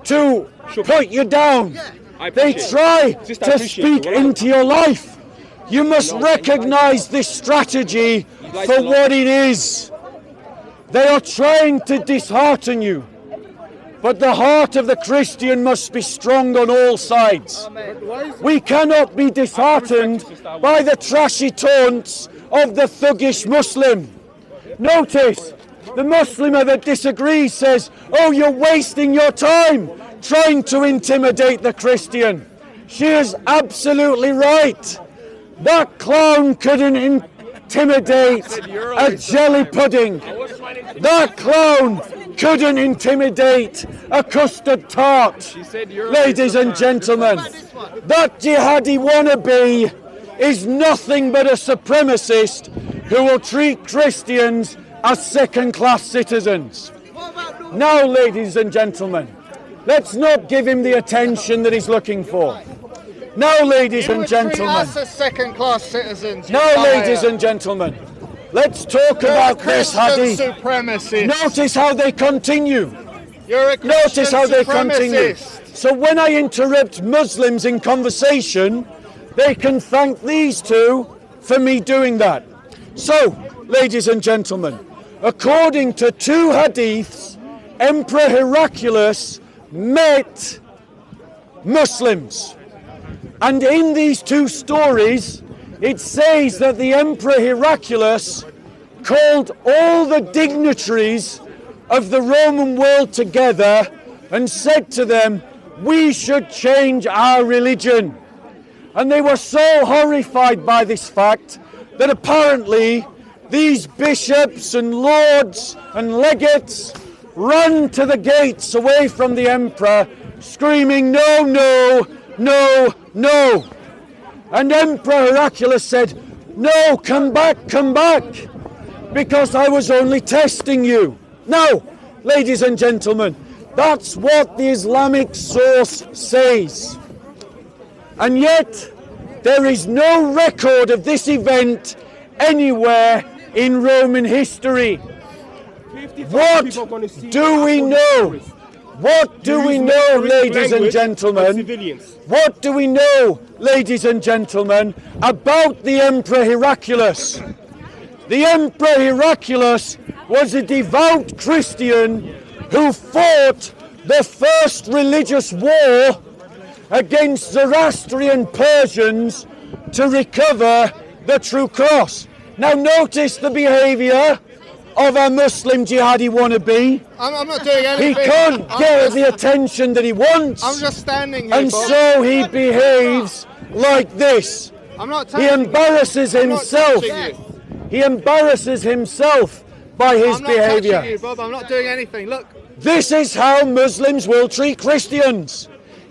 to put you down. I They appreciate try it. Sister, I to appreciate speak it. into your life. You must recognize this strategy for what it is. They are trying to dishearten you. But the heart of the Christian must be strong on all sides. We cannot be disheartened by the trashy taunts of the thuggish Muslim. Notice, the Muslimah that disagrees says, oh, you're wasting your time trying to intimidate the Christian. She is absolutely right. That clown couldn't intimidate a jelly pudding. That clown couldn't intimidate a custard tart. Ladies and gentlemen, that jihadi wannabe is nothing but a supremacist who will treat Christians as second-class citizens. Now, ladies and gentlemen, let's not give him the attention that he's looking for. Now, ladies and gentlemen, us as second-class citizens. you now, liar. ladies and gentlemen, let's talk You're about a this Christian hadith. supremacist. Notice how they continue. You're a Christian Notice how they continue. supremacist. So when I interrupt Muslims in conversation, they can thank these two for me doing that. So, ladies and gentlemen, according to two hadiths, Emperor Heraclius met Muslims. And in these two stories, it says that the Emperor Heraclius called all the dignitaries of the Roman world together and said to them, we should change our religion. And they were so horrified by this fact that apparently these bishops and lords and legates ran to the gates away from the emperor, screaming, no, no, no, no. And Emperor Heraclius said, no, come back, because I was only testing you. Now, ladies and gentlemen, that's what the Islamic source says. And yet, there is no record of this event anywhere in Roman history. What do we know? What do we know, ladies and gentlemen? What do we know, ladies and gentlemen, about the Emperor Heraclius? The Emperor Heraclius was a devout Christian who fought the first religious war against Zoroastrian Persians to recover the true cross. Now notice the behaviour of a Muslim jihadi wannabe. I'm not doing anything. He can't get the attention that he wants. I'm just standing here, And Bob. so he behaves like this. I'm not He touching embarrasses I'm not himself. touching you. He embarrasses himself by his I'm not touching behaviour. you, Bob. I'm not doing anything. Look. This is how Muslims will treat Christians.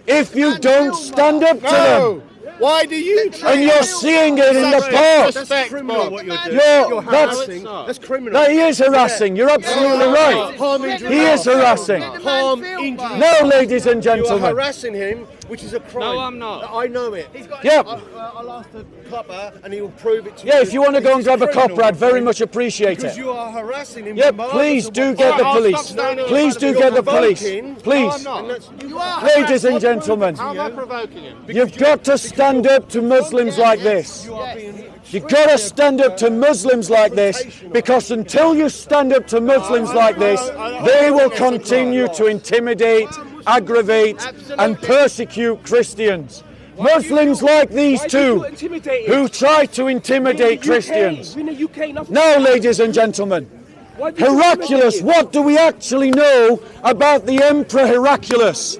If you don't stand up to them. No. Why do you treat And you're seeing it in the park. Respect, Criminal Bob. what you're doing. You're- that's- harassing. That's criminal. That he is harassing. You're absolutely right. Harm, injury, He is harassing. Harm, injury. Now, ladies and You are gentlemen. harassing him, which is a crime. No, I'm not. I know it. Yep. I'll ask the copper and he will prove it to you. Yeah, if you want to go and He's grab a criminal, copper, I'd very friend, much appreciate Because it. you are harassing him. Yeah, regardless please of do what- get the I'll police. stop standing Please do You're get the police. provoking. Please. No, I'm not. You are Ladies and gentlemen, How am I provoking him? you've got to stand up to Muslims like this. You are being You've got to stand up to Muslims like this, because until you stand up to Muslims like this, they will continue to intimidate, aggravate, and persecute Christians. Muslims like these two, who try to intimidate Christians. Now, ladies and gentlemen, Heraclius, what do we actually know about the Emperor Heraclius?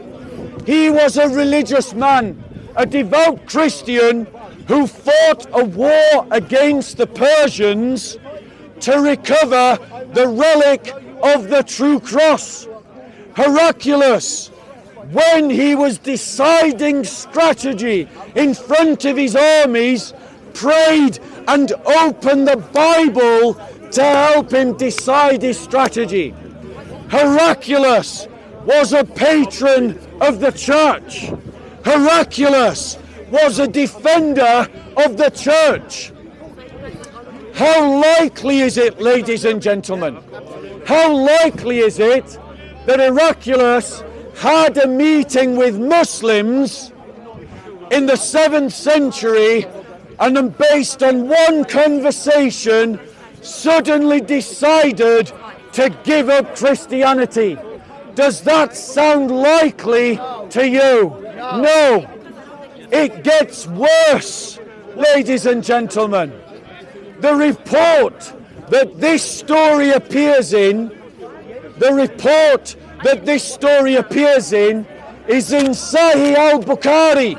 He was a religious man, a devout Christian who fought a war against the Persians to recover the relic of the true cross. Heraclius, when he was deciding strategy in front of his armies, prayed and opened the Bible to help him decide his strategy. Heraclius was a patron of the church. Heraclius was a defender of the church. How likely is it, ladies and gentlemen, how likely is it that Heraclius had a meeting with Muslims in the 7th century and then based on one conversation suddenly decided to give up Christianity? Does that sound likely to you? No. It gets worse, ladies and gentlemen. The report that this story appears in, is in Sahih al-Bukhari.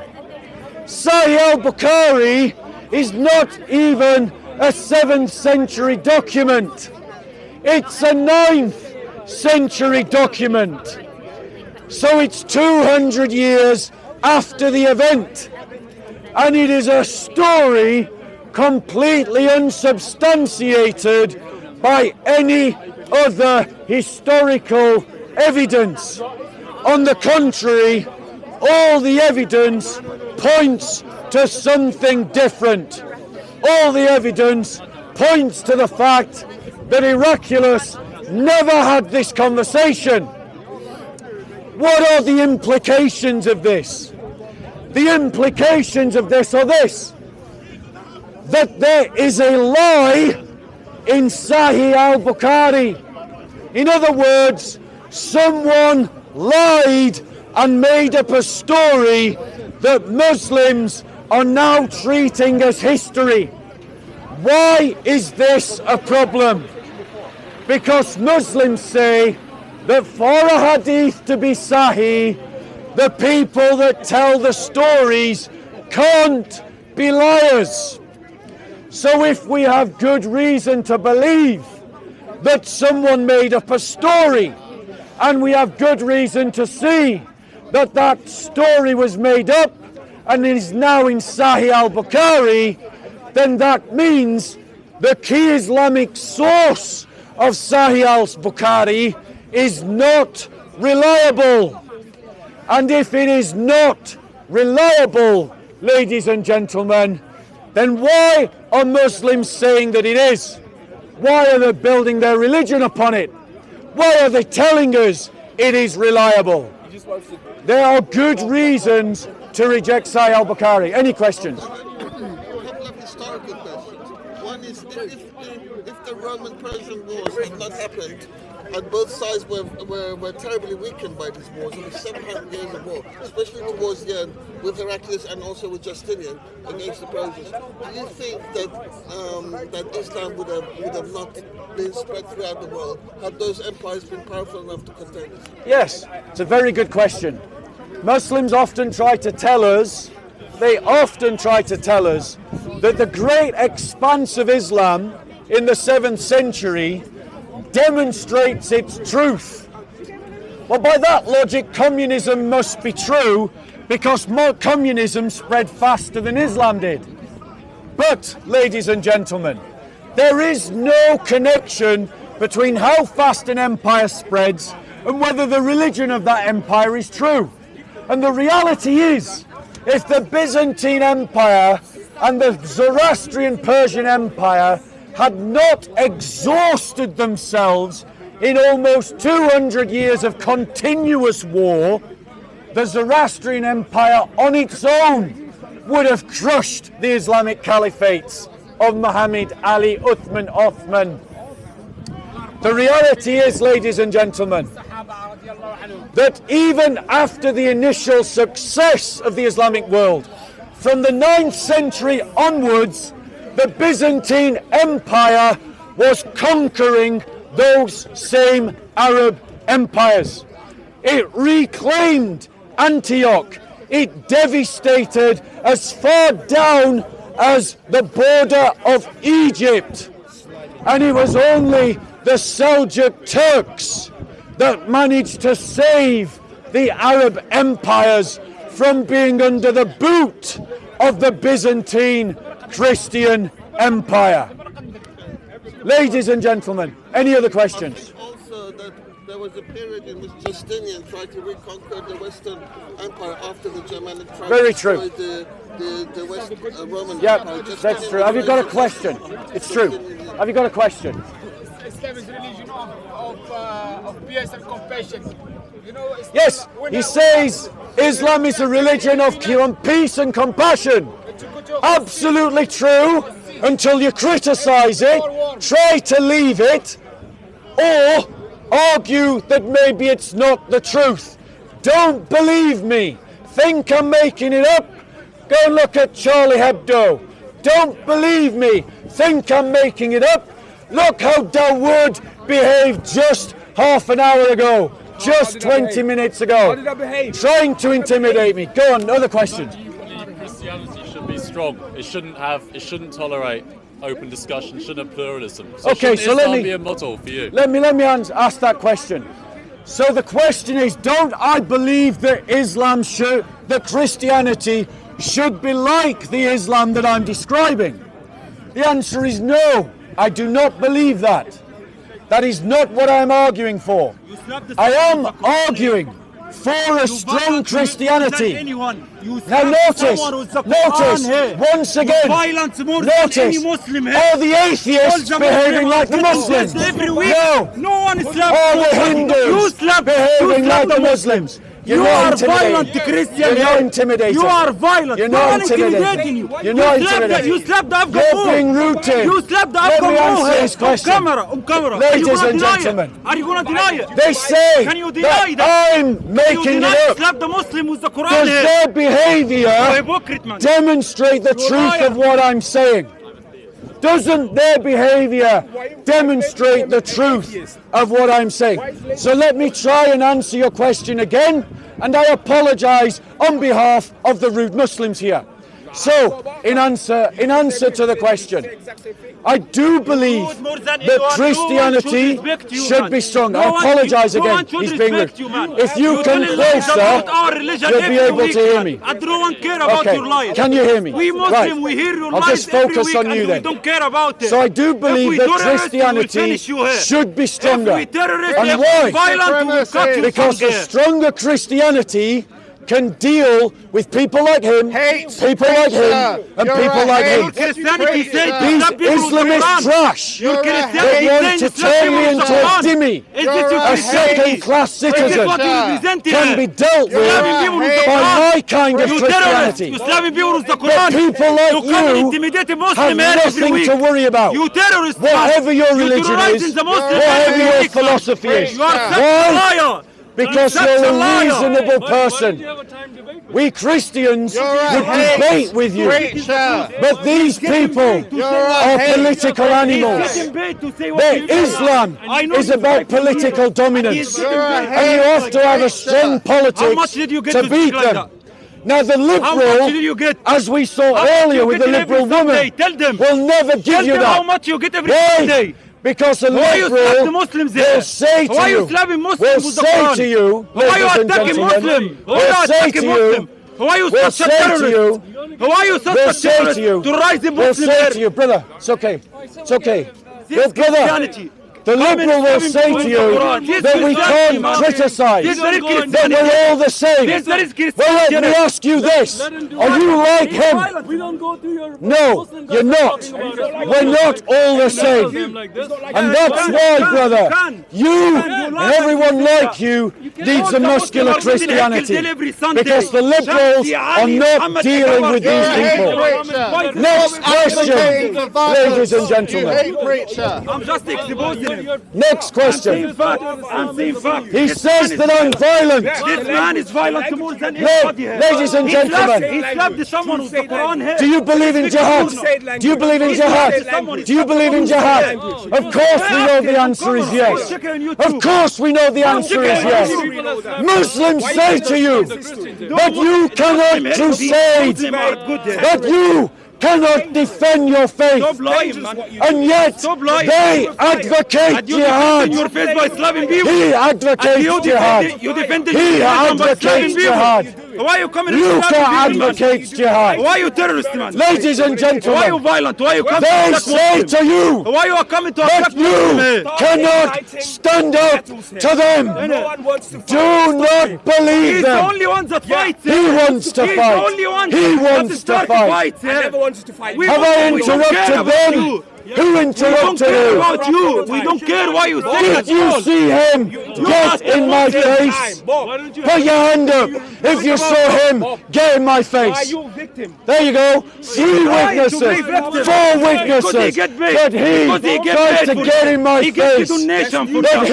Sahih al-Bukhari is not even a 7th century document. It's a 9th century document. So it's 200 years after the event. And it is a story completely unsubstantiated by any other historical evidence. On the contrary, all the evidence points to something different. All the evidence points to the fact that Heraclius never had this conversation. What are the implications of this? The implications of this are this: that there is a lie in Sahih al-Bukhari. In other words, someone lied and made up a story that Muslims are now treating as history. Why is this a problem? Because Muslims say that for a hadith to be sahih, the people that tell the stories can't be liars. So if we have good reason to believe that someone made up a story, and we have good reason to see that that story was made up and is now in Sahih al-Bukhari, then that means the key Islamic source of Sahih al-Bukhari is not reliable. And if it is not reliable, ladies and gentlemen, then why are Muslims saying that it is? Why are they building their religion upon it? Why are they telling us it is reliable? There are good reasons to reject Sahih al-Bukhari. Any questions? A couple of historical questions. One is, if the Roman-Persian wars had not happened, and both sides were terribly weakened by these wars, it was 700 years of war, especially towards the end, with Heraclius and also with Justinian against the Persians. Do you think that Islam would have not been spread throughout the world had those empires been powerful enough to contain us? Yes, it's a very good question. Muslims often try to tell us that the great expanse of Islam in the 7th century demonstrates its truth. Well, by that logic, communism must be true because communism spread faster than Islam did. But, ladies and gentlemen, there is no connection between how fast an empire spreads and whether the religion of that empire is true. And the reality is, if the Byzantine Empire and the Zoroastrian Persian Empire had not exhausted themselves in almost 200 years of continuous war, the Zoroastrian Empire on its own would have crushed the Islamic caliphates of Muhammad, Ali, Uthman. The reality is, ladies and gentlemen, that even after the initial success of the Islamic world, from the 9th century onwards, the Byzantine Empire was conquering those same Arab empires. It reclaimed Antioch. It devastated as far down as the border of Egypt. And it was only the Seljuk Turks that managed to save the Arab empires from being under the boot of the Byzantine Christian Empire. Ladies and gentlemen, any other questions? Also, that there was a period in which Justinian tried to reconquer the Western Empire after the Germanic tribes Very true. destroyed the West Roman Yeah, Empire. that's true. Have you got a question? It's true. Have you got a question? Islam is religion of peace and compassion. You know, Yes, he says Islam is a religion of peace and compassion. Absolutely true, until you criticize it, try to leave it, or argue that maybe it's not the truth. Don't believe me. Think I'm making it up? Go and look at Charlie Hebdo. Don't believe me. Think I'm making it up? Look how Dawood behaved just half an hour ago. Just 20 minutes ago. How did I behave? Trying to intimidate me. Go on, other questions. Christianity should be strong. It shouldn't tolerate open discussion, shouldn't have pluralism. So Okay, shouldn't so let Islam me- be a model for you? Let me ask that question. So the question is, don't I believe that that Christianity should be like the Islam that I'm describing? The answer is no. I do not believe that. That is not what I'm arguing for. I am arguing for a strong Christianity. Now notice, once again, notice, all the atheists behaving like the Muslims. No one all the Hindus behaving like the Muslims. You're not intimidating. Christian. You're not intimidating. You are violent. You're No not one intimidating. you. You're not You slapped intimidating. You slapped the Afghan You're boy. being rude to him. You slapped the Let Afghan me boy. answer his question. On camera. Are you Ladies gonna and deny it? gentlemen, Are you gonna deny it? they say Can you deny that I'm Can you making deny it up. slap the Muslim with the Quran Does here? their You're a behavior hypocrite, man. demonstrate the truth of what I'm saying? Doesn't their behavior demonstrate the truth of what I'm saying? So let me try and answer your question again, and I apologize on behalf of the rude Muslims here. So, in answer to the question, I do believe that Christianity should be strong. I apologize again. He's being rude. If you come closer, you'll be able to hear me. I don't care about your Okay, lies. can you hear me? We Muslim, Right. we hear your I'll lies just focus every week on you and then. we don't care about it. So I do If believe we that terrorists, we will Christianity finish you here. should be stronger. If we terrorists, And if why? we violent, we will cut you Because from the here. stronger Christianity can deal with people like him, people like him, and people like him. Christianity says to These slap people with the Islamist Quran. trash Your that Christianity want says to to slap turn people me with the into a Quran. dhimmi, Is this your a Christianity? second-class Is this citizen, what you represent here? can be dealt You're slapping with people with the by Quran. my kind of You terrorists, Christianity. you slapping people with the But Quran. people like you come and you intimidate a have Muslim here every nothing week. to worry about. You terrorists, Whatever your you religion terrorizing is, the Muslims whatever every your week, man. philosophy is. You are such a Why? liar. Because Such you're a a liar. reasonable person. We Christians would debate with you. But these people are political animals. Islam is about political dominance. And you have to have a strong politics to beat them. Now the liberal, as we saw earlier with the liberal woman, will never give you that. How much you get every Why? Sunday? Because a Why you slap liberal the Muslims will there? say to Why you you, slapping Muslims will with the say Quran? to you, Why you ladies and attacking gentlemen, Muslim? Why will you say attacking to Muslim? you, Why you will such a say to terrorist? you, Why you such will a say terrorist to you, to rise the will Muslim say here? to you, brother, it's okay, it's okay. This But brother, Christianity. the liberal will say to you that we can't criticize, that we're all the same. Well, let me ask you this, are you like him? We don't go to your No, you're not. We're not all the same. And that's why, brother, you and everyone like you needs a muscular Christianity. Because the liberals are not dealing with these people. Next question, ladies and gentlemen. I'm just exposing him. Next question. I'm saying fact. He says that I'm violent. This man is violent more than anybody here. Ladies and He gentlemen, slapped someone with the Quran here. do you believe in jihad? Do you believe in jihad? Do you believe in jihad? Of course we know the answer is yes. Of course we know the answer is yes. Muslims say to you that you cannot crusade, that you cannot defend your faith, and yet they advocate jihad. He advocates jihad. He advocates jihad. Why you coming? Luca advocates jihad. Why you terrorist, man? Ladies and Why you gentlemen, violent? Why you coming? they say to you Why you are coming to that attack you me? cannot stand up to them. No one wants to Do not believe He's the them. only one that fights. He wants to He's fight. the only one He that wants is to there fight. I never wanted to fight. Have I interrupted them? Who We don't interrupted care you? about you. We don't care why you say Did that. you see him get in my face? Put your hand up if you saw him get in my face. There you go. 3 witnesses, 4 witnesses that he tried to get in my face, that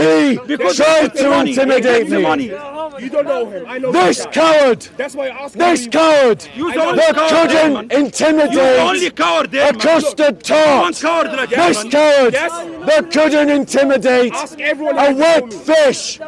he tried to intimidate me. You don't know him. I know This coward, That's why I asked this coward that couldn't intimidate coward a custard tart. This coward that couldn't intimidate a wet fish.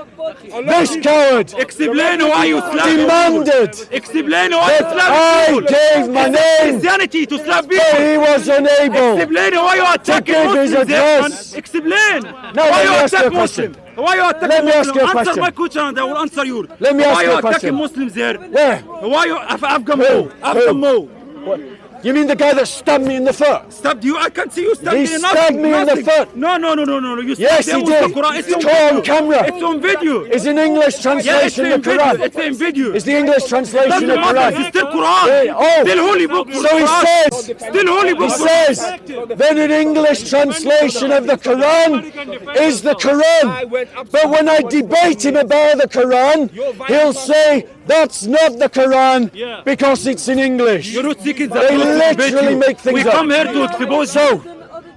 This coward Explain why you slap demanded Explain why you that slap I people. gave my name, Insanity to slap but people. he was unable. Explain why you attacking give his Muslims. address. Explain Now, why let you me ask you a attack question. Muslims. Why you attacking Let me ask you a Muslims? Answer question. my question and I will answer you. Let me ask why you you a question. attacking Muslims here? Where? Why you Afghan Mo? Afghan Mo. You mean the guy that stabbed me in the foot? Stabbed you? I can see you stabbed He me. stabbed me in the foot. No. You Yes, stabbed he him with did. the Quran. It's on camera. It's on video. Is in English Yeah, it's translation in the video. Quran? It's in video. Is the English translation Doesn't the matter. Quran? It's still Quran. Oh. Still holy book. for So he Quran. says, Still holy book. he for says that an English translation of the Quran is the Quran. But when I debate him about the Quran, he'll say that's not the Quran because it's in English. You're not seeking They literally make things We up. come here to expose. So,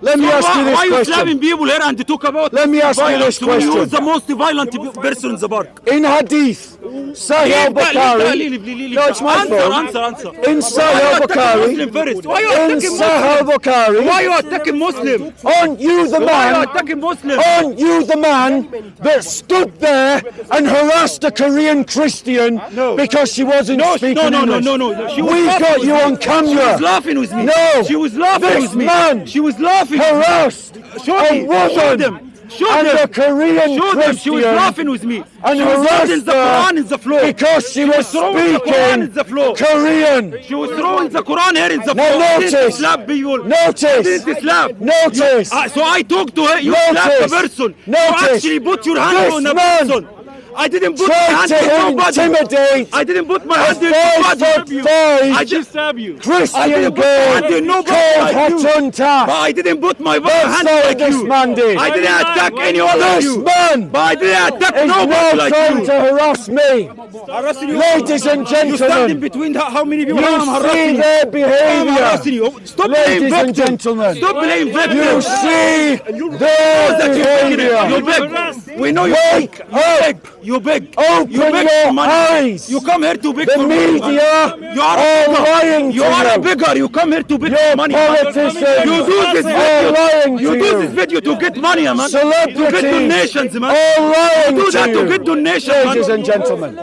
let me ask you Why this you slapping question. people here and to talk about? Let me ask you violence? this question. You're the most violent person in the park. In Hadith, Sahih al-Bukhari. No, it's my fault. Answer. In Sahih al-Bukhari. First. Why you In attacking Sahih Muslim? al-Bukhari. Why you attacking Muslim? Aren't you the Why you man? attacking Muslim? Aren't you the man that stood there and harassed a Korean Christian because she wasn't speaking English? No. She was We laughing got with you me. on She camera. was laughing with me. No. She was laughing This with me. man She was laughing. harassed Show a me. Show woman them. Show and them. a Korean Show them. She was Christian laughing with me. and She was harassed holding the Quran in the floor. because she was throwing the Quran in the floor. speaking Korean. She was throwing the Quran here in the Now floor. notice. Didn't slap people. Notice. Didn't slap. Notice. So I talked to her. You Notice. slapped the person. Notice. You actually put your hand This on the man person. I didn't put my Tried hand to on nobody. intimidate I didn't put my a hand on nobody. 5'5" I just stab you. I Christian didn't put my hand girl on nobody called like you. Hatunta. But I didn't put my hand That's all like this you. man did. I didn't attack any other This you. man But I didn't attack is nobody now like trying you. to harass me. Harassing you. Ladies and You standing gentlemen, between how many people you I'm harassing see you. their I'm harassing behavior. you. Stop playing Ladies and victim. gentlemen, Stop playing victim. you see their behavior. You're big. We know you're Wake big. You're up. big. You're big. Open You're big your for money. eyes. You come here to big The for money. media You are are a bigger. lying to You are a you. bigger. You come here to big Your for money. politicians You do this are video. lying You to do you. this video to get money, man. To get Celebrities donations, man. are lying You do to that to you. get donations, Ladies man. and gentlemen,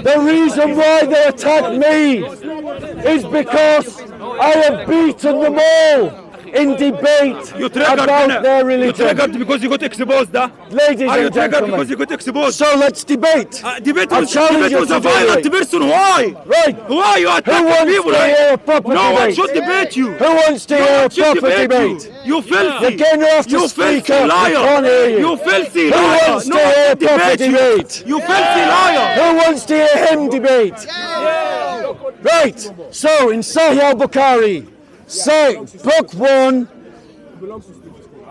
the reason why they attack me is because I have beaten them all in debate You triggered, about their You religion. triggered because you got exposed, huh? Ladies Are you and triggered because you gentlemen, got exposed? so let's debate. Debate I was challenge you a to violent debate. person. Why? Right. Why you Who attacking wants people? to hear a proper No one debate? should debate you. Who wants to No hear a one should proper debate? You filthy. You're getting off to You speak filthy up. I liar. can't hear you. You filthy Who liar. wants No to one hear a should proper debate you. debate? You filthy liar. Who wants to hear him debate? Right, so in Sahih al-Bukhari, say book 1,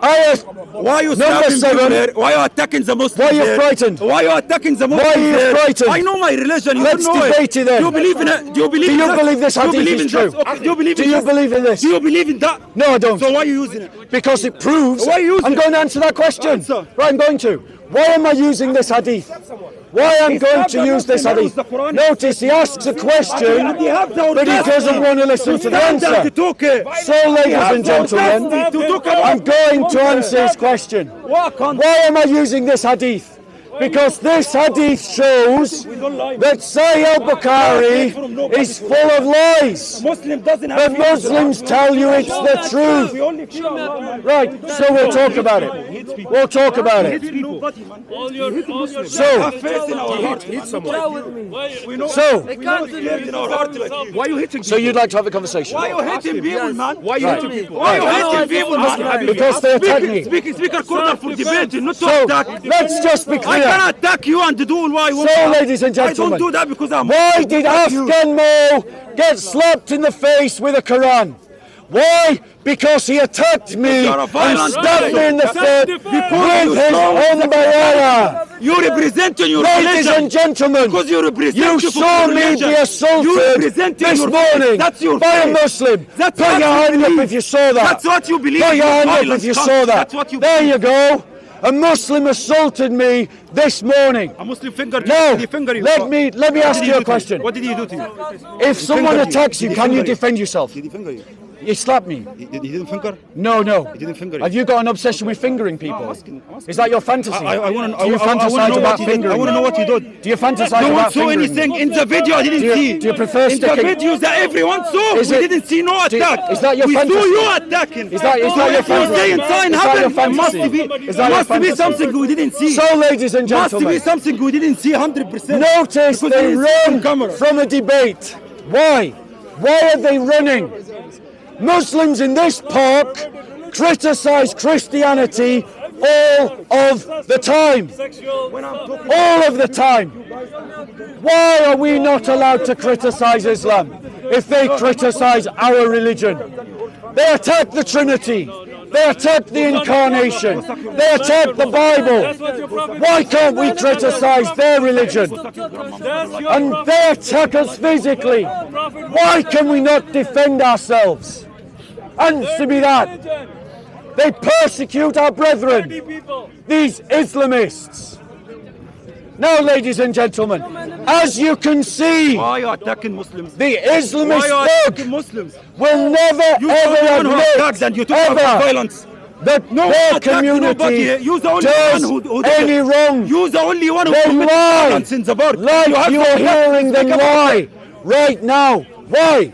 ayah Why you number slapping 7. people here? Why you attacking the Muslims? Why are you here? frightened? Why you attacking the Muslims? Why are you here? frightened? I know my religion. You Let's don't know debate it then. Do you believe in it? Do you believe Do in you that? believe this Do you hadith believe is in that? true? Okay, do you believe Do in you that? believe in this? Do you believe in that? No, I don't. So why are you using it? Because it proves. Why are you using I'm it? going to answer that question. Answer. Right, I'm going to. Why am I using this hadith? Why I'm going to use this hadith? Notice he asks a question, but he doesn't want to listen to the answer. So, ladies and gentlemen, I'm going to answer his question. Why am I using this hadith? Because this hadith shows that Sahih al-Bukhari is full of lies. Muslim doesn't The have Muslims tell you it's the truth. Right, so we'll talk about it. We'll talk about it. Why are you hitting So you'd like to have a conversation? Why are you hitting people, man? Why are you hitting people? Why are you hitting people, man? Because they attack me. Speaker corner for debating, not to So attack. let's just be I clear. can attack you and do why you want. So, ladies and I gentlemen, don't do that because I'm. why did Afghan Mo get slapped in the face with a Quran? Why? Because he attacked me You're a and violent stabbed me guy. in the face with his umbrella. You representing your Ladies and gentlemen, Because you represent you your saw me religion. be You assaulted representing this your morning faith. That's your by a faith. Muslim. That's Put what your you hand up believe. if you saw that. That's what you believe. Put your hand up Violence if you comes. saw that. That's what you There believe. you go. A Muslim assaulted me this morning. A Muslim finger. No, Did he finger you? let me ask you a question. What did he do to you? If someone fingered you. attacks you, Did he can you finger you? defend yourself? Did he finger you? You slapped me. He didn't finger. No. He didn't finger you. Have you got an obsession with fingering people? I'm asking. Is that your fantasy? I want to Do you fantasize about fingering? I want to know what you did. Do you fantasize No one about saw fingering? anything in the video. I didn't see. Do you prefer in the sticking? videos that everyone saw? Is We it- didn't see no attack. Is that your we fantasy? saw you attacking. Is that your if you fantasy? say inside Is that your happened, must fantasy? be Is that your must be fantasy? something we didn't see. So, ladies and Must be gentlemen, something we didn't see 100%. notice Because they we didn't see on run camera. from a debate. Why? Why are they running? Muslims in this park criticize Christianity all of the time. All of the time. Why are we not allowed to criticize Islam if they criticize our religion? They attack the Trinity. They attack the Incarnation. They attack the Bible. Why can't we criticize their religion? And they attack us physically. Why can we not defend ourselves? Answer me that. They persecute our brethren, these Islamists. Now, ladies and gentlemen, as you can see, Why are you attacking Muslims? the Islamist Why are you thug attacking Muslims? will never You ever the one who attacked admit and you talk about ever violence. that No their one attacked nobody. community You're the only does one who did any it. wrong. You're the only one who They committed lie, violence in the bar. like have you to are hearing them speak about lie right now. Why?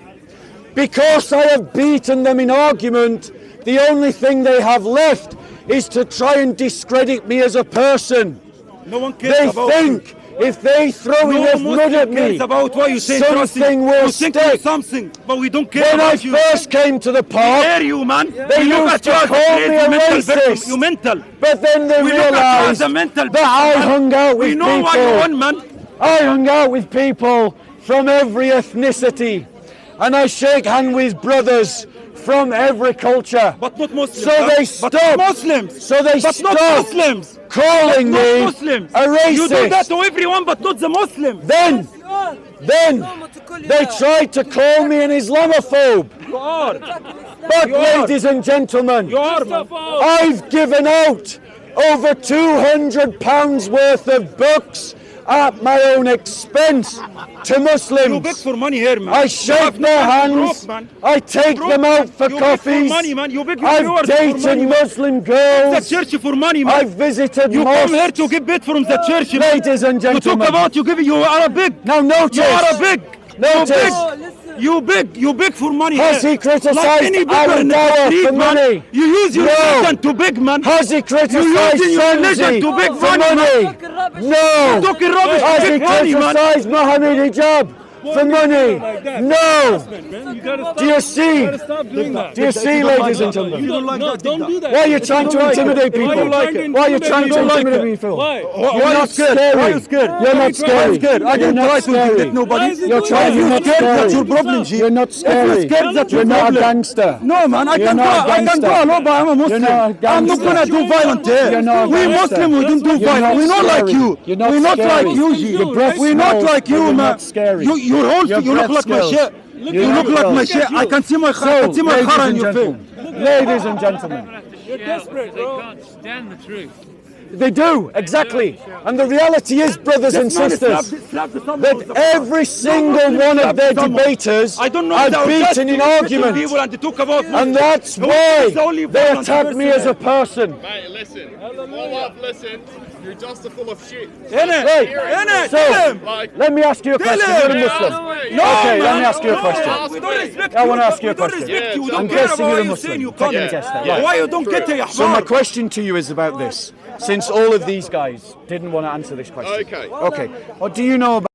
Because I have beaten them in argument, the only thing they have left is to try and discredit me as a person. it. No one cares They about think you. if they throw No enough mud Muslim at me, cares about what you say. something will you think you're stick. something, but we don't care When I about you. first came to the We park, dare you, man. they We look used at to you as call me crazy a mental victim. racist. You mental. but then they We look at you as realised a mental that I man. hung out with We know what you people. want, man. I hung out with people from every ethnicity, and I shake hands with brothers from every culture. But not Muslims. So huh? they But stop. not Muslims. So they But not stop Muslims. calling Not me Muslims. a You do that racist. to everyone, but not the Muslims. Then they tried to call me an Islamophobe. You are. But You are. ladies and gentlemen, You are, man. I've given out over £200 worth of books at my own expense to You beg Muslims. for money here, man. I You shake have no their money, hands, broke, man. I take Broke. them out for You beg for coffees. money, man. You beg your I've viewers for dated money, man. Muslim The girls. church for money, man. I've visited You come here mosques. to get bit from the church, man. Ladies and You talk gentlemen, about you give you are a big. now notice, You are a big. Notice. You big for money. Has here. he criticised like any our beggar in the dawah street, for man. money? You use your No. religion to big, man. has he criticised using your religion Shamsi to beg for money, money? No. Talking rubbish to Has he big money, man. criticised Mohammed Hijab for money? No. Do you see? Do you see, ladies and gentlemen? Don't do that. Why are you trying to intimidate people? Why are you trying to intimidate people? You're not scary. Why are you scared? You're not scary. I didn't try to get nobody. You're trying. You're not scared, scary. that's your problem, G. You're not scary. If you're scared, that's your You're not a problem. gangster. No, man, I You're can go. not a I can gangster. go alone, but I'm a Muslim. You're not a I'm not gangster. gonna do violent here. You're not a We gangster. Muslim, we don't do You're violence. not We're not like scary. you. You're not We're not scary. like you, G. Your breath We're not smells, like but you, you're man. not scary. Your whole, Your you look breath like my smells. shit. You're You look not like my scary. shit. I can see my So, khara ladies in and your face. gentlemen, ladies and gentlemen, You're desperate, bro. can't stand the truth. they do, exactly. And the reality is, brothers and sisters, that every single one of their debaters I don't know are if they're beaten in just argument. people and they talk about And that's No, why it's only they violence attack me as a person. Mate, listen. All I've listened You're just full of shit. Right. So, let me ask you a question. You're a Muslim. Okay, let me ask you a question. We don't respect I you. want to ask you a We don't question. respect you. We I'm don't care guessing about you're a what you Muslim. saying, you Taking a fucking. guess there. Why you don't get it, So my question to you is about this. Since all of these guys didn't want to answer this question. Okay. Okay. What do you know about